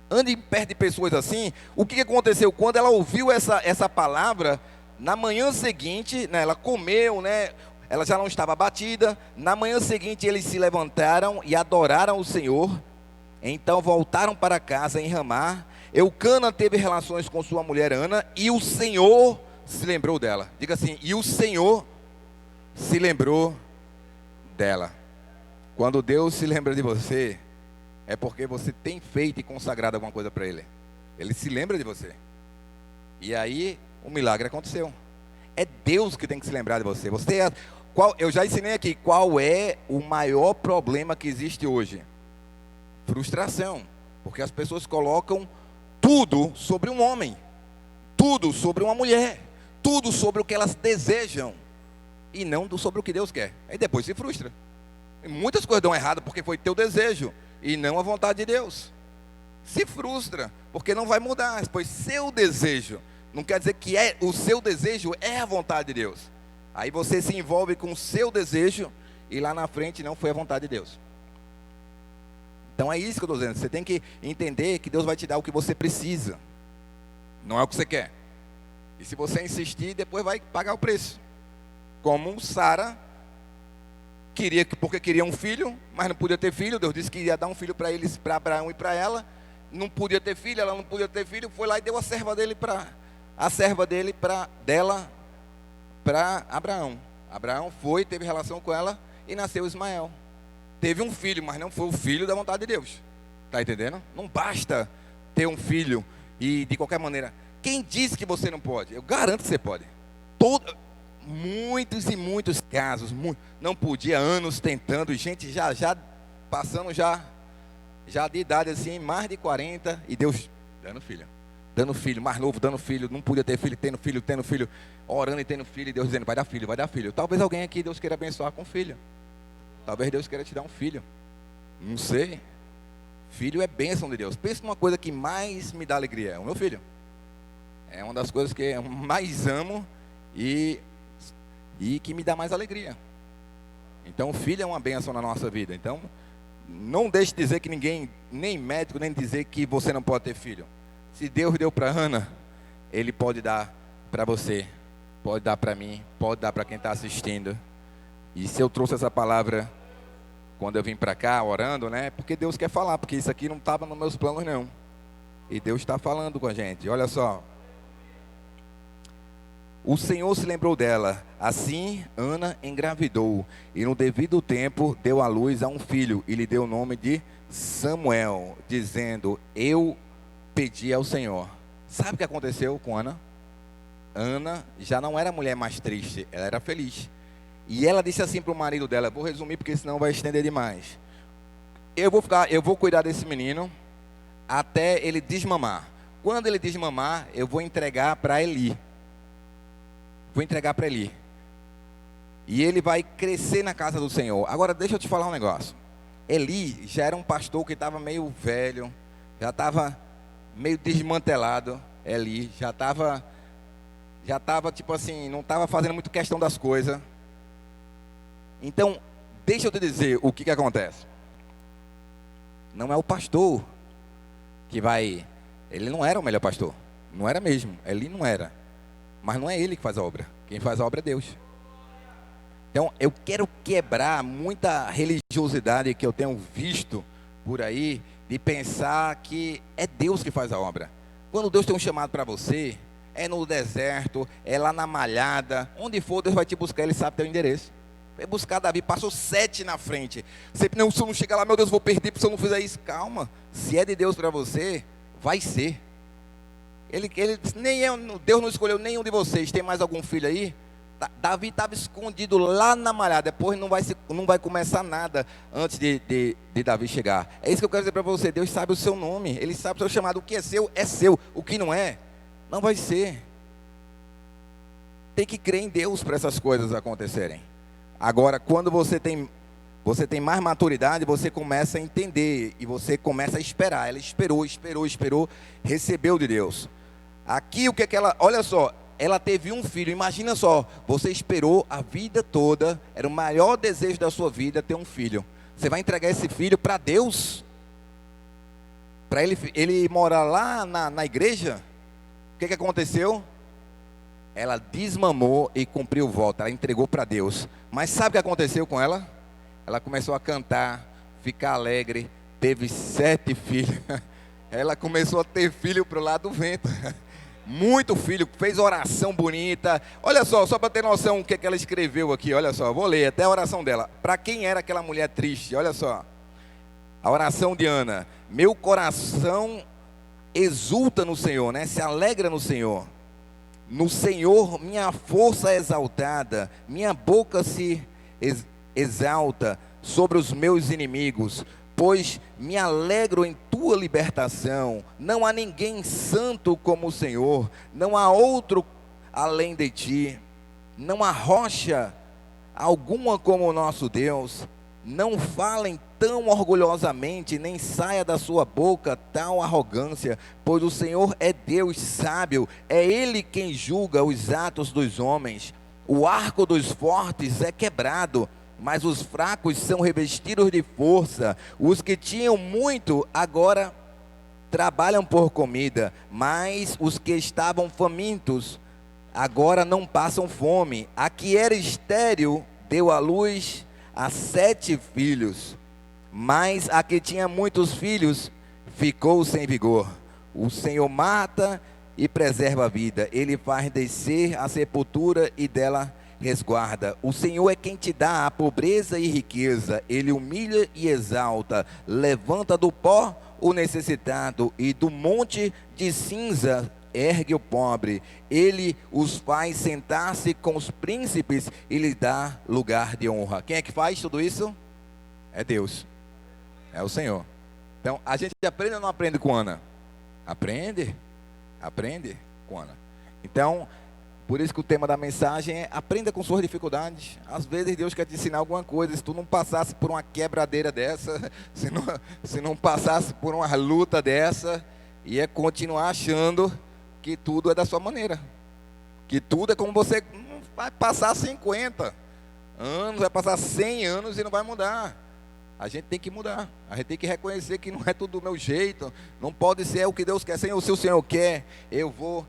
Ande perto de pessoas assim. O que aconteceu? Quando ela ouviu essa palavra, na manhã seguinte, né, ela comeu, né, ela já não estava abatida. Na manhã seguinte eles se levantaram e adoraram o Senhor. Então voltaram para casa em Ramá. Eucana teve relações com sua mulher Ana, e o Senhor se lembrou dela. Diga assim, e o Senhor se lembrou dela. Quando Deus se lembra de você, é porque você tem feito e consagrado alguma coisa para Ele. Ele se lembra de você. E aí o milagre aconteceu. É Deus que tem que se lembrar de você. Eu já ensinei aqui qual é o maior problema que existe hoje. Frustração. Porque as pessoas colocam tudo sobre um homem, tudo sobre uma mulher, tudo sobre o que elas desejam, e não sobre o que Deus quer. Aí depois se frustra. E muitas coisas dão errado porque foi teu desejo e não a vontade de Deus. Se frustra porque não vai mudar, pois seu desejo não quer dizer que o seu desejo é a vontade de Deus. Aí você se envolve com o seu desejo e lá na frente não foi a vontade de Deus. Então é isso que eu estou dizendo. Você tem que entender que Deus vai te dar o que você precisa, não é o que você quer. E se você insistir, depois vai pagar o preço. Como Sara porque queria um filho, mas não podia ter filho. Deus disse que ia dar um filho para eles, para Abraão e para ela. Não podia ter filho, ela não podia ter filho. Foi lá e deu a serva dele para Abraão. Abraão foi, teve relação com ela e nasceu Ismael. Teve um filho, mas não foi o filho da vontade de Deus. Está entendendo? Não basta ter um filho e de qualquer maneira. Quem disse que você não pode? Eu garanto que você pode. Muitos e muitos casos, não podia, anos tentando, gente já passando já de idade assim, mais de 40, e Deus Dando filho, mais novo, dando filho, não podia ter filho, tendo filho, orando e tendo filho, e Deus dizendo, vai dar filho, vai dar filho. Talvez alguém aqui Deus queira abençoar com filho. Talvez Deus queira te dar um filho. Não sei. Filho é bênção de Deus. Pensa numa coisa que mais me dá alegria, é o meu filho. É uma das coisas que eu mais amo e que me dá mais alegria. Então, filho é uma bênção na nossa vida. Então, não deixe de dizer que ninguém, nem médico, nem dizer que você não pode ter filho. Se Deus deu para Ana, Ele pode dar para você, pode dar para mim, pode dar para quem está assistindo. E se eu trouxe essa palavra quando eu vim para cá orando, né? Porque Deus quer falar, porque isso aqui não estava nos meus planos não. E Deus está falando com a gente. Olha só. O Senhor se lembrou dela. Assim, Ana engravidou e no devido tempo deu à luz a um filho e lhe deu o nome de Samuel, dizendo: eu pedi ao Senhor. Sabe o que aconteceu com Ana? Ana já não era a mulher mais triste, ela era feliz. E ela disse assim para o marido dela, vou resumir porque senão vai estender demais. Eu vou cuidar desse menino até ele desmamar. Quando ele desmamar, eu vou entregar para Eli. Vou entregar para Eli. E ele vai crescer na casa do Senhor. Agora deixa eu te falar um negócio. Eli já era um pastor que estava meio velho, já estava meio desmantelado. Eli já estava tipo assim, não estava fazendo muito questão das coisas. Então, deixa eu te dizer o que acontece. Não é o pastor que vai... Ele não era o melhor pastor. Não era mesmo. Ele não era. Mas não é ele que faz a obra. Quem faz a obra é Deus. Então, eu quero quebrar muita religiosidade que eu tenho visto por aí, de pensar que é Deus que faz a obra. Quando Deus tem um chamado para você, é no deserto, é lá na malhada, onde for Deus vai te buscar, Ele sabe teu endereço. Vai buscar Davi, passou 7 na frente. Sempre não, se eu não chegar lá, meu Deus, vou perder se eu não fizer isso. Calma, se é de Deus para você, vai ser. Deus não escolheu nenhum de vocês. Tem mais algum filho aí? Davi estava escondido lá na malhada. Depois não vai começar nada antes de Davi chegar. É isso que eu quero dizer para você. Deus sabe o seu nome, Ele sabe o seu chamado. O que é seu. O que não é, não vai ser. Tem que crer em Deus para essas coisas acontecerem. Agora, quando você tem mais maturidade, você começa a entender e você começa a esperar. Ela esperou, recebeu de Deus. Aqui o que é que ela, olha só, ela teve um filho. Imagina só, você esperou a vida toda, era o maior desejo da sua vida ter um filho. Você vai entregar esse filho para Deus? Para ele morar lá na igreja? O que aconteceu? Ela desmamou e cumpriu o voto, ela entregou para Deus. Mas sabe o que aconteceu com ela? Ela começou a cantar, ficar alegre, teve 7 filhos. Ela começou a ter filho para o lado do vento. Muito filho, fez oração bonita. Olha só para ter noção o que ela escreveu aqui. Olha só, vou ler até a oração dela. Para quem era aquela mulher triste? Olha só, a oração de Ana. Meu coração exulta no Senhor, né? Se alegra no Senhor. No Senhor minha força é exaltada, minha boca se exalta sobre os meus inimigos, pois me alegro em tua libertação. Não há ninguém santo como o Senhor, não há outro além de ti, não há rocha alguma como o nosso Deus. Não falem tão orgulhosamente, nem saia da sua boca tal arrogância, pois o Senhor é Deus sábio, é Ele quem julga os atos dos homens. O arco dos fortes é quebrado, mas os fracos são revestidos de força. Os que tinham muito agora trabalham por comida, mas os que estavam famintos agora não passam fome. A que era estéril deu à luz a 7 filhos, mas a que tinha muitos filhos ficou sem vigor. O Senhor mata e preserva a vida, Ele faz descer a sepultura e dela resguarda. O Senhor é quem te dá a pobreza e riqueza, Ele humilha e exalta, levanta do pó o necessitado e do monte de cinza ergue o pobre. Ele os faz sentar-se com os príncipes e lhe dá lugar de honra. Quem é que faz tudo isso? É Deus, é o Senhor. Então a gente aprende ou não aprende com Ana? Aprende. Aprende, Coana. Então, por isso que o tema da mensagem é: aprenda com suas dificuldades. Às vezes Deus quer te ensinar alguma coisa. Se tu não passasse por uma quebradeira dessa, se não passasse por uma luta dessa, ia continuar achando que tudo é da sua maneira. Que tudo é como você. Vai passar 50 anos, vai passar 100 anos e não vai mudar. A gente tem que mudar. A gente tem que reconhecer que não é tudo do meu jeito. Não pode ser o que Deus quer. Senhor, se o Senhor quer, eu vou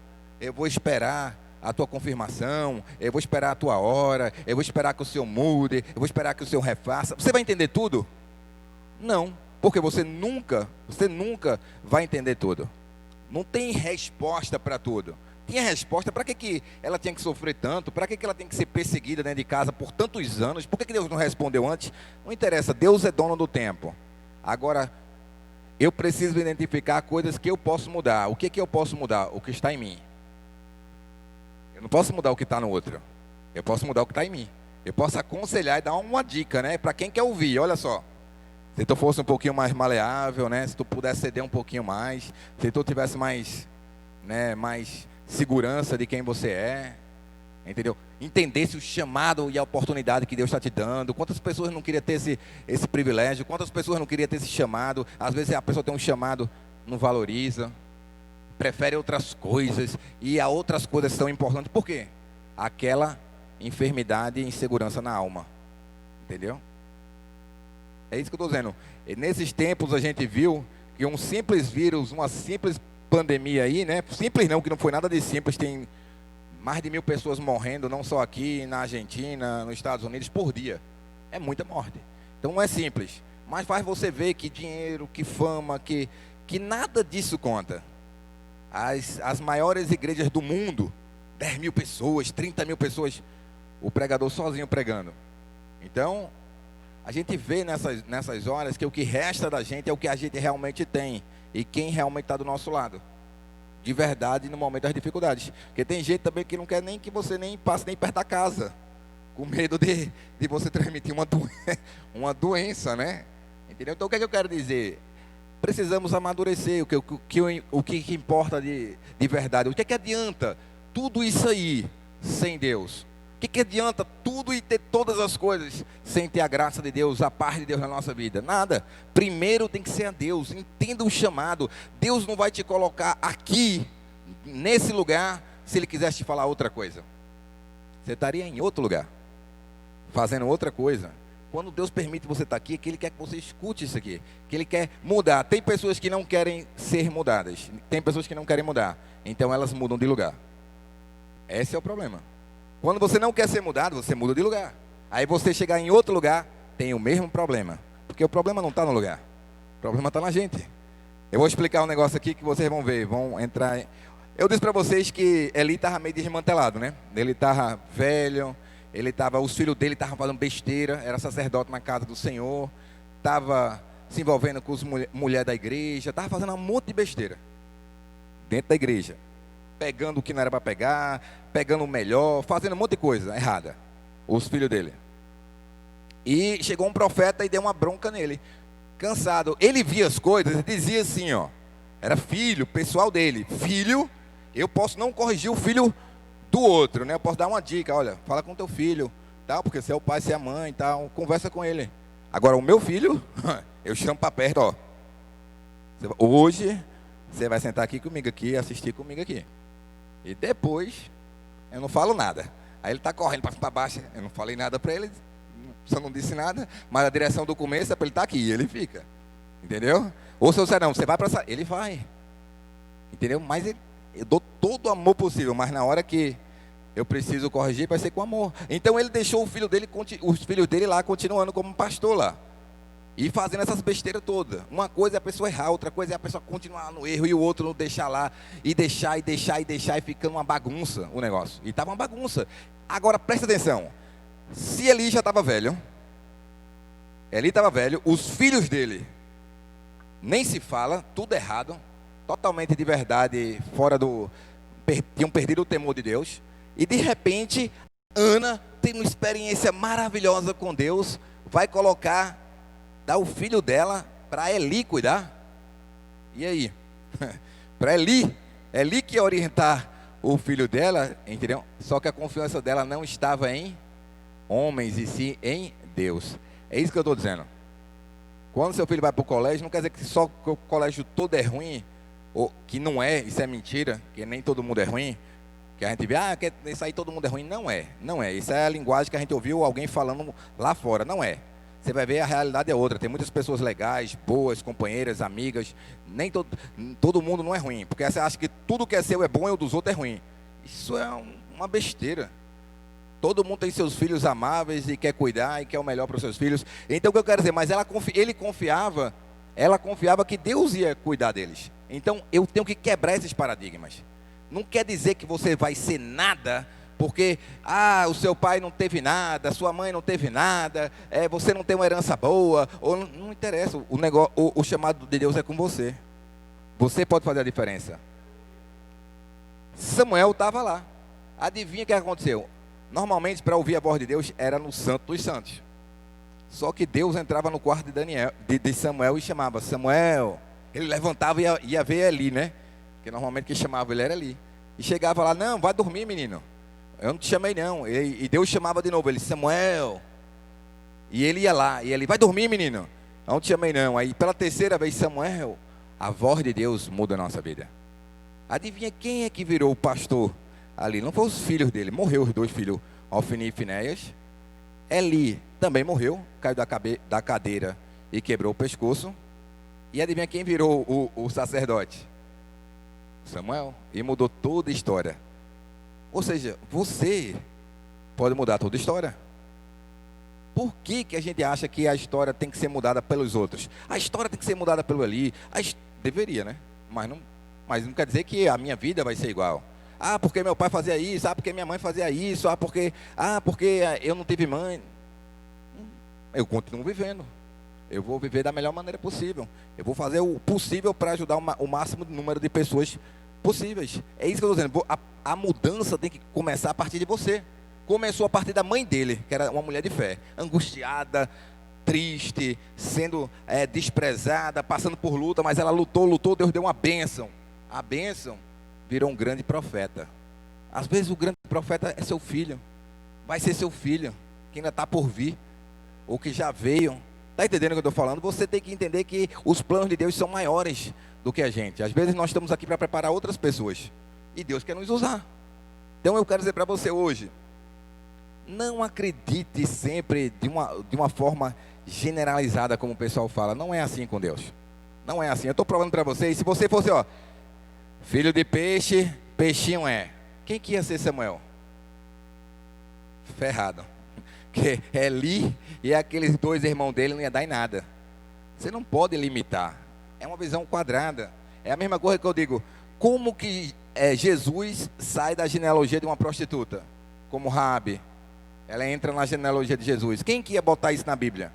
esperar a tua confirmação, eu vou esperar a tua hora, eu vou esperar que o Senhor mude, eu vou esperar que o Senhor refaça. Você vai entender tudo? Não, porque você nunca vai entender tudo. Não tem resposta para tudo. Tinha resposta. Para que ela tinha que sofrer tanto? Para que ela tem que ser perseguida dentro de casa por tantos anos? Por que Deus não respondeu antes? Não interessa, Deus é dono do tempo. Agora, eu preciso identificar coisas que eu posso mudar. O que eu posso mudar? O que está em mim. Eu não posso mudar o que está no outro. Eu posso mudar o que está em mim. Eu posso aconselhar e dar uma dica, né? Para quem quer ouvir, olha só. Se tu fosse um pouquinho mais maleável, né? Se tu pudesse ceder um pouquinho mais. Se tu tivesse mais segurança de quem você é, entendeu? Entendesse o chamado e a oportunidade que Deus está te dando. Quantas pessoas não queriam ter esse privilégio? Quantas pessoas não queriam ter esse chamado? Às vezes a pessoa tem um chamado, não valoriza, prefere outras coisas, e as outras coisas são importantes. Por quê? Aquela enfermidade e insegurança na alma, entendeu? É isso que eu estou dizendo. E nesses tempos a gente viu que um simples vírus, uma simples pandemia aí, né? Simples não, que não foi nada de simples. Tem mais de 1000 pessoas morrendo, não só aqui, na Argentina, nos Estados Unidos, por dia. É muita morte. Então não é simples. Mas faz você ver que dinheiro, que fama, que nada disso conta. As maiores igrejas do mundo, 10.000 pessoas, 30.000 pessoas, o pregador sozinho pregando. Então, a gente vê nessas horas que o que resta da gente é o que a gente realmente tem. E quem realmente está do nosso lado, de verdade, no momento das dificuldades. Porque tem gente também que não quer nem que você nem passe nem perto da casa, com medo de você transmitir uma doença, né? Entendeu? Então o que é que eu quero dizer? Precisamos amadurecer o que importa de verdade. O que é que adianta tudo isso aí sem Deus? O que adianta tudo e ter todas as coisas sem ter a graça de Deus, a paz de Deus na nossa vida? Nada. Primeiro tem que ser a Deus. Entenda o chamado. Deus não vai te colocar aqui, nesse lugar, se Ele quisesse te falar outra coisa. Você estaria em outro lugar, fazendo outra coisa. Quando Deus permite você estar aqui, é que Ele quer que você escute isso aqui, que Ele quer mudar. Tem pessoas que não querem ser mudadas, tem pessoas que não querem mudar, então elas mudam de lugar. Esse é o problema. Quando você não quer ser mudado, você muda de lugar. Aí você chegar em outro lugar, tem o mesmo problema. Porque o problema não está no lugar. O problema está na gente. Eu vou explicar um negócio aqui que vocês vão ver. Vão entrar. Eu disse para vocês que Eli estava meio desmantelado, né? Ele estava velho. Os filhos dele estavam fazendo besteira. Era sacerdote na casa do Senhor. Estava se envolvendo com as mulheres da igreja. Estava fazendo um monte de besteira dentro da igreja. Pegando o que não era para pegar, pegando o melhor, fazendo um monte de coisa errada, os filhos dele. E chegou um profeta e deu uma bronca nele, cansado. Ele via as coisas e dizia assim, ó, era filho, pessoal dele, filho, eu posso não corrigir o filho do outro, né? Eu posso dar uma dica, olha, fala com teu filho, tal, porque você é o pai, você é a mãe, tal, conversa com ele. Agora o meu filho, eu chamo para perto, ó. Hoje você vai sentar aqui comigo aqui, assistir comigo aqui. E depois, eu não falo nada. Aí ele está correndo para cima para baixo. Eu não falei nada para ele, só não disse nada. Mas a direção do começo é para ele estar aqui, e ele fica. Entendeu? Ou se você não, você vai para essa... Ele vai. Entendeu? Mas eu dou todo o amor possível. Mas na hora que eu preciso corrigir, vai ser com amor. Então ele deixou os filhos dele lá, continuando como pastor lá. E fazendo essas besteiras todas. Uma coisa é a pessoa errar, outra coisa é a pessoa continuar no erro e o outro não deixar lá. E deixar, e ficando uma bagunça o negócio. E estava uma bagunça. Agora presta atenção. Se Eli já estava velho, os filhos dele, nem se fala, tudo errado, totalmente de verdade, tinham perdido o temor de Deus. E de repente, Ana tem uma experiência maravilhosa com Deus, vai dar o filho dela para Eli cuidar. E aí? Para Eli que ia orientar o filho dela, entendeu? Só que a confiança dela não estava em homens, e sim em Deus. É isso que eu estou dizendo. Quando seu filho vai para o colégio, não quer dizer que só que o colégio todo é ruim, ou que não é, isso é mentira, que nem todo mundo é ruim, que a gente vê, que isso aí todo mundo é ruim. Não é, não é. Isso é a linguagem que a gente ouviu alguém falando lá fora, não é. Você vai ver, a realidade é outra. Tem muitas pessoas legais, boas, companheiras, amigas. Nem todo mundo não é ruim, porque você acha que tudo que é seu é bom e o dos outros é ruim. Isso é uma besteira. Todo mundo tem seus filhos amáveis e quer cuidar e quer o melhor para os seus filhos. Então o que eu quero dizer, mas ela confiava que Deus ia cuidar deles. Então eu tenho que quebrar esses paradigmas. Não quer dizer que você vai ser nada, porque o seu pai não teve nada, sua mãe não teve nada, você não tem uma herança boa, ou não interessa. O chamado de Deus é com você. Você pode fazer a diferença. Samuel estava lá. Adivinha o que aconteceu? Normalmente, para ouvir a voz de Deus, era no Santo dos Santos. Só que Deus entrava no quarto de Samuel e chamava Samuel. Ele levantava e ia ver Eli, né? Porque normalmente quem chamava ele era Eli. E chegava lá, não, vai dormir, menino. Eu não te chamei, não. E Deus chamava de novo ele, Samuel. E ele ia lá, e ele, vai dormir, menino. Eu não te chamei, não. Aí pela terceira vez, Samuel, a voz de Deus muda a nossa vida. Adivinha quem é que virou o pastor ali? Não foram os filhos dele, morreu os dois filhos, Ofni e Finéias. Eli também morreu, caiu da cadeira e quebrou o pescoço. E adivinha quem virou o sacerdote? Samuel. E mudou toda a história. Ou seja, você pode mudar toda a história. Por que a gente acha que a história tem que ser mudada pelos outros? A história tem que ser mudada pelo Eli. Deveria, né? Mas não quer dizer que a minha vida vai ser igual. Porque meu pai fazia isso, porque minha mãe fazia isso, porque eu não tive mãe. Eu continuo vivendo. Eu vou viver da melhor maneira possível. Eu vou fazer o possível para ajudar o máximo número de pessoas possíveis. É isso que eu estou dizendo. A mudança tem que começar a partir de você. Começou a partir da mãe dele, que era uma mulher de fé, angustiada, triste, sendo desprezada, passando por luta, mas ela lutou, Deus deu uma bênção. A bênção virou um grande profeta. Às vezes o grande profeta é seu filho, vai ser seu filho, que ainda está por vir, ou que já veio. Está entendendo o que eu estou falando? Você tem que entender que os planos de Deus são maiores do que a gente. Às vezes nós estamos aqui para preparar outras pessoas, e Deus quer nos usar. Então eu quero dizer para você hoje, não acredite sempre de uma forma generalizada, como o pessoal fala. Não é assim com Deus. Não é assim. Eu estou provando para vocês. Se você fosse, filho de peixe, peixinho é. Quem que ia ser Samuel? Ferrado. Que Eli e aqueles dois irmãos dele não ia dar em nada. Você não pode limitar. É uma visão quadrada. É a mesma coisa que eu digo. Como que Jesus sai da genealogia de uma prostituta? Como Raabe. Ela entra na genealogia de Jesus. Quem que ia botar isso na Bíblia?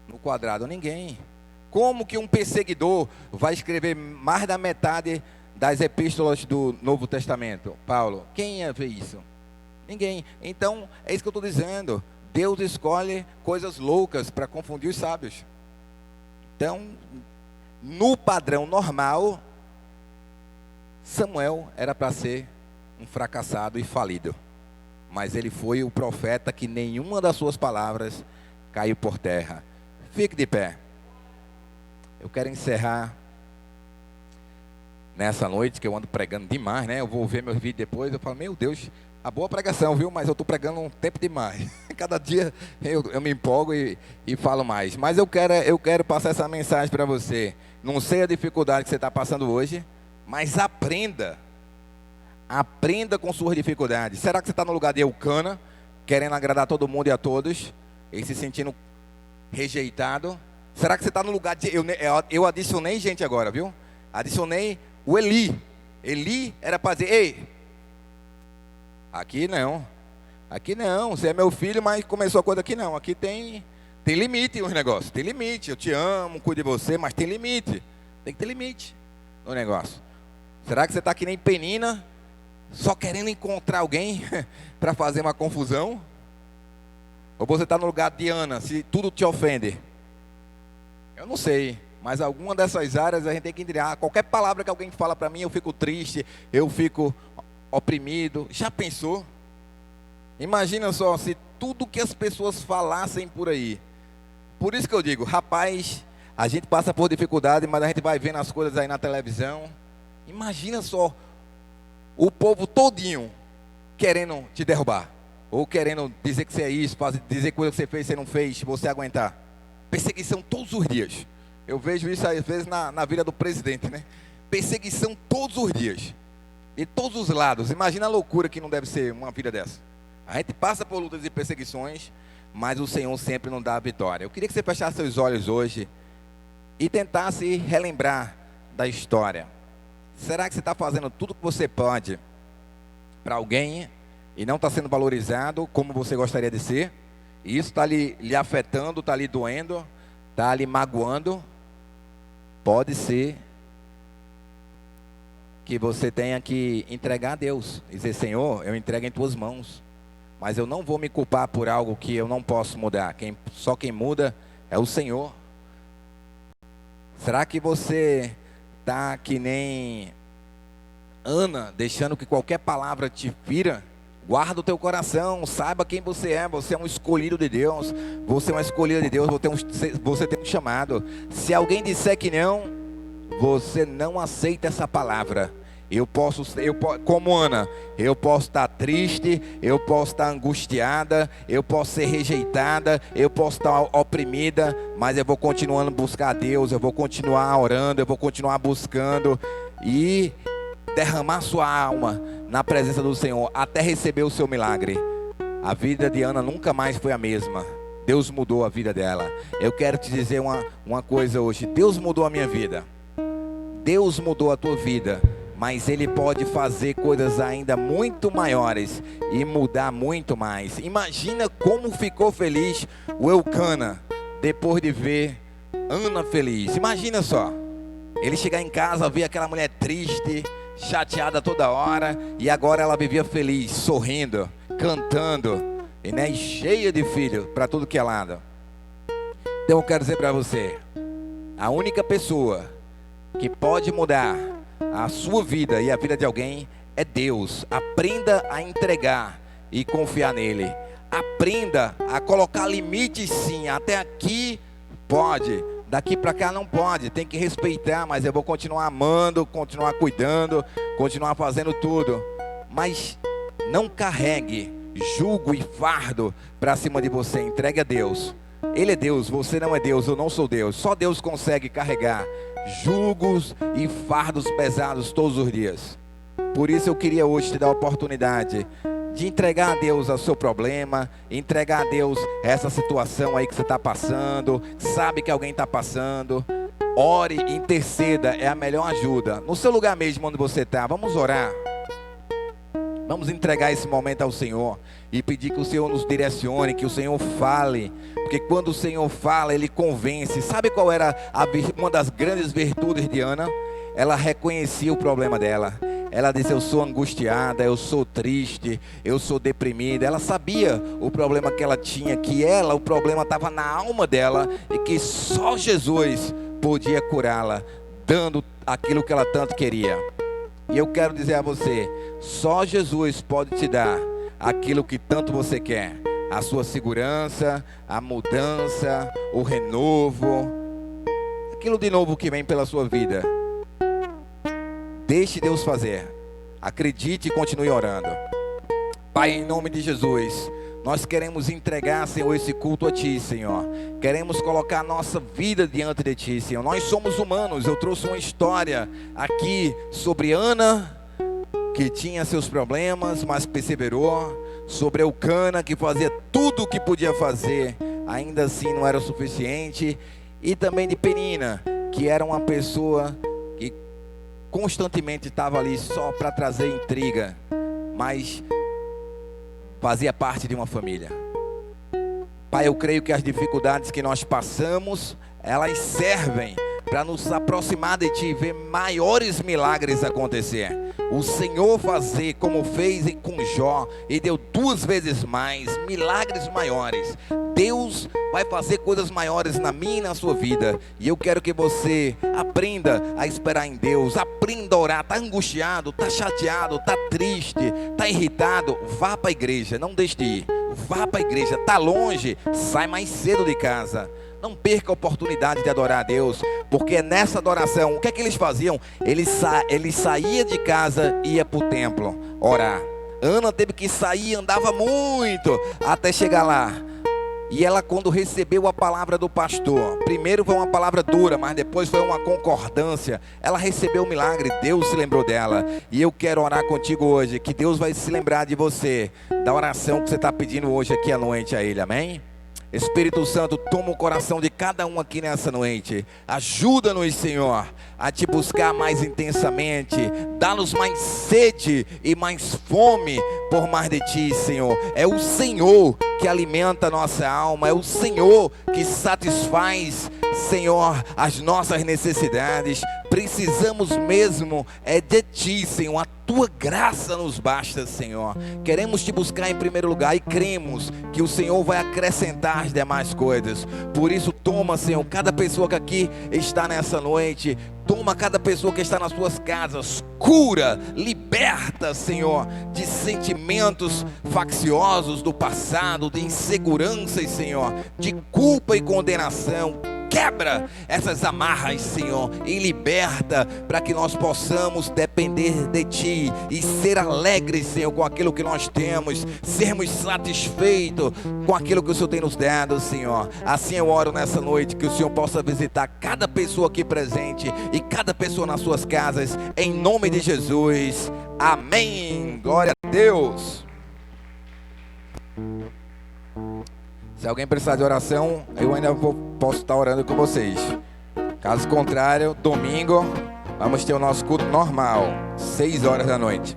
No quadrado? Ninguém. Como que um perseguidor vai escrever mais da metade das epístolas do Novo Testamento? Paulo. Quem ia ver isso? Ninguém. Então, é isso que eu estou dizendo. Deus escolhe coisas loucas para confundir os sábios. Então, no padrão normal, Samuel era para ser um fracassado e falido. Mas ele foi o profeta que nenhuma das suas palavras caiu por terra. Fique de pé. Eu quero encerrar nessa noite, que eu ando pregando demais, né? Eu vou ver meus vídeos depois, eu falo, meu Deus, a boa pregação, viu? Mas eu estou pregando um tempo demais. Cada dia eu me empolgo e falo mais. Mas eu quero passar essa mensagem para você. Não sei a dificuldade que você está passando hoje, mas aprenda. Aprenda com suas dificuldades. Será que você está no lugar de Eucana, querendo agradar todo mundo e a todos, e se sentindo rejeitado? Será que você está no lugar de... Eu adicionei gente agora, viu? Adicionei o Eli. Eli era para dizer, ei, aqui não, você é meu filho, mas começou a coisa aqui não. Aqui tem limite os negócios, tem limite. Eu te amo, cuido de você, mas tem limite. Tem que ter limite no negócio. Será que você está que nem Penina, só querendo encontrar alguém para fazer uma confusão? Ou você está no lugar de Ana, se tudo te ofende? Eu não sei. Mas alguma dessas áreas a gente tem que entender. Qualquer palavra que alguém fala para mim, eu fico triste, eu fico oprimido. Já pensou? Imagina só se tudo que as pessoas falassem por aí. Por isso que eu digo, rapaz, a gente passa por dificuldade, mas a gente vai vendo as coisas aí na televisão. Imagina só o povo todinho querendo te derrubar, ou querendo dizer que você é isso, dizer coisa que você fez, você não fez, você aguentar. Perseguição todos os dias. Eu vejo isso às vezes na vida do presidente, né? Perseguição todos os dias, de todos os lados. Imagina a loucura que não deve ser uma vida dessa. A gente passa por lutas e perseguições, mas o Senhor sempre nos dá a vitória. Eu queria que você fechasse seus olhos hoje e tentasse relembrar da história. Será que você está fazendo tudo o que você pode para alguém e não está sendo valorizado como você gostaria de ser? E isso está lhe afetando, está lhe doendo, está lhe magoando? Pode ser que você tenha que entregar a Deus, dizer: Senhor, eu entrego em tuas mãos, mas eu não vou me culpar por algo que eu não posso mudar. Só quem muda é o Senhor. Será que você está que nem Ana, deixando que qualquer palavra te fira? Guarda o teu coração, saiba quem você é um escolhido de Deus, você é uma escolhida de Deus, você tem um chamado. Se alguém disser que não, você não aceita essa palavra. Como Ana, eu posso estar triste, eu posso estar angustiada, eu posso ser rejeitada, eu posso estar oprimida, mas eu vou continuando a buscar a Deus, eu vou continuar orando, eu vou continuar buscando e derramar sua alma na presença do Senhor até receber o seu milagre. A vida de Ana nunca mais foi a mesma. Deus mudou a vida dela. Eu quero te dizer uma coisa hoje: Deus mudou a minha vida, Deus mudou a tua vida, mas Ele pode fazer coisas ainda muito maiores e mudar muito mais. Imagina como ficou feliz o Eucana depois de ver Ana feliz. Imagina só, ele chegar em casa, ver aquela mulher triste, chateada toda hora, e agora ela vivia feliz, sorrindo, cantando, e cheia de filho para tudo que é lado. Então eu quero dizer para você, a única pessoa que pode mudar a sua vida e a vida de alguém é Deus. Aprenda a entregar e confiar nele. Aprenda a colocar limites, sim. Até aqui pode, daqui para cá não pode. Tem que respeitar, mas eu vou continuar amando, continuar cuidando, continuar fazendo tudo. Mas não carregue jugo e fardo para cima de você. Entregue a Deus. Ele é Deus, você não é Deus, eu não sou Deus. Só Deus consegue carregar jugos e fardos pesados todos os dias. Por isso eu queria hoje te dar a oportunidade de entregar a Deus o seu problema, entregar a Deus essa situação aí que você está passando, sabe que alguém está passando. Ore, interceda, é a melhor ajuda. No seu lugar mesmo onde você está, vamos orar. Vamos entregar esse momento ao Senhor e pedir que o Senhor nos direcione, que o Senhor fale, porque quando o Senhor fala, Ele convence. Sabe qual era uma das grandes virtudes de Ana? Ela reconhecia o problema dela. Ela disse: eu sou angustiada, eu sou triste, eu sou deprimida. Ela sabia o problema que ela tinha, o problema estava na alma dela, e que só Jesus podia curá-la, dando aquilo que ela tanto queria. E eu quero dizer a você, só Jesus pode te dar aquilo que tanto você quer. A sua segurança, a mudança, o renovo, aquilo de novo que vem pela sua vida. Deixe Deus fazer. Acredite e continue orando. Pai, em nome de Jesus, nós queremos entregar, Senhor, esse culto a Ti, Senhor. Queremos colocar a nossa vida diante de Ti, Senhor. Nós somos humanos. Eu trouxe uma história aqui sobre Ana, que tinha seus problemas, mas perseverou. Sobre Eucana, que fazia tudo o que podia fazer, ainda assim não era o suficiente. E também de Penina, que era uma pessoa que constantemente estava ali só para trazer intriga, mas fazia parte de uma família. Pai, eu creio que as dificuldades que nós passamos, elas servem para nos aproximar de Ti e ver maiores milagres acontecer. o Senhor fazer como fez com Jó, e deu 2 vezes mais, milagres maiores. Deus vai fazer coisas maiores na minha e na sua vida. E eu quero que você aprenda a esperar em Deus. Aprenda a orar. Está angustiado, está chateado, está triste, está irritado, vá para a igreja, não deixe de ir. Vá para a igreja. Está longe, sai mais cedo de casa. Não perca a oportunidade de adorar a Deus, porque nessa adoração, o que é que eles faziam? Eles saíam de casa e ia para o templo orar. Ana teve que sair, andava muito até chegar lá. E ela, quando recebeu a palavra do pastor, primeiro foi uma palavra dura, mas depois foi uma concordância. Ela recebeu o milagre, Deus se lembrou dela. E eu quero orar contigo hoje, que Deus vai se lembrar de você, da oração que você está pedindo hoje aqui à noite a Ele, amém? Espírito Santo, toma o coração de cada um aqui nessa noite. Ajuda-nos, Senhor, a te buscar mais intensamente. Dá-nos mais sede e mais fome por mais de ti, Senhor. É o Senhor que alimenta a nossa alma. É o Senhor que satisfaz, Senhor, as nossas necessidades. Precisamos mesmo de ti, Senhor. A tua graça nos basta, Senhor. Queremos te buscar em primeiro lugar e cremos que o Senhor vai acrescentar as demais coisas. Por isso, toma, Senhor, cada pessoa que aqui está nessa noite. Toma cada pessoa que está nas suas casas. Cura, liberta, Senhor, de sentimentos facciosos do passado, de inseguranças, Senhor, de culpa e condenação. Quebra essas amarras, Senhor, e liberta para que nós possamos depender de Ti e ser alegres, Senhor, com aquilo que nós temos, sermos satisfeitos com aquilo que o Senhor tem nos dado, Senhor. Assim eu oro nessa noite, que o Senhor possa visitar cada pessoa aqui presente e cada pessoa nas suas casas, em nome de Jesus, amém. Glória a Deus. Se alguém precisar de oração, eu ainda posso estar orando com vocês. Caso contrário, domingo, vamos ter o nosso culto normal, 6 horas da noite.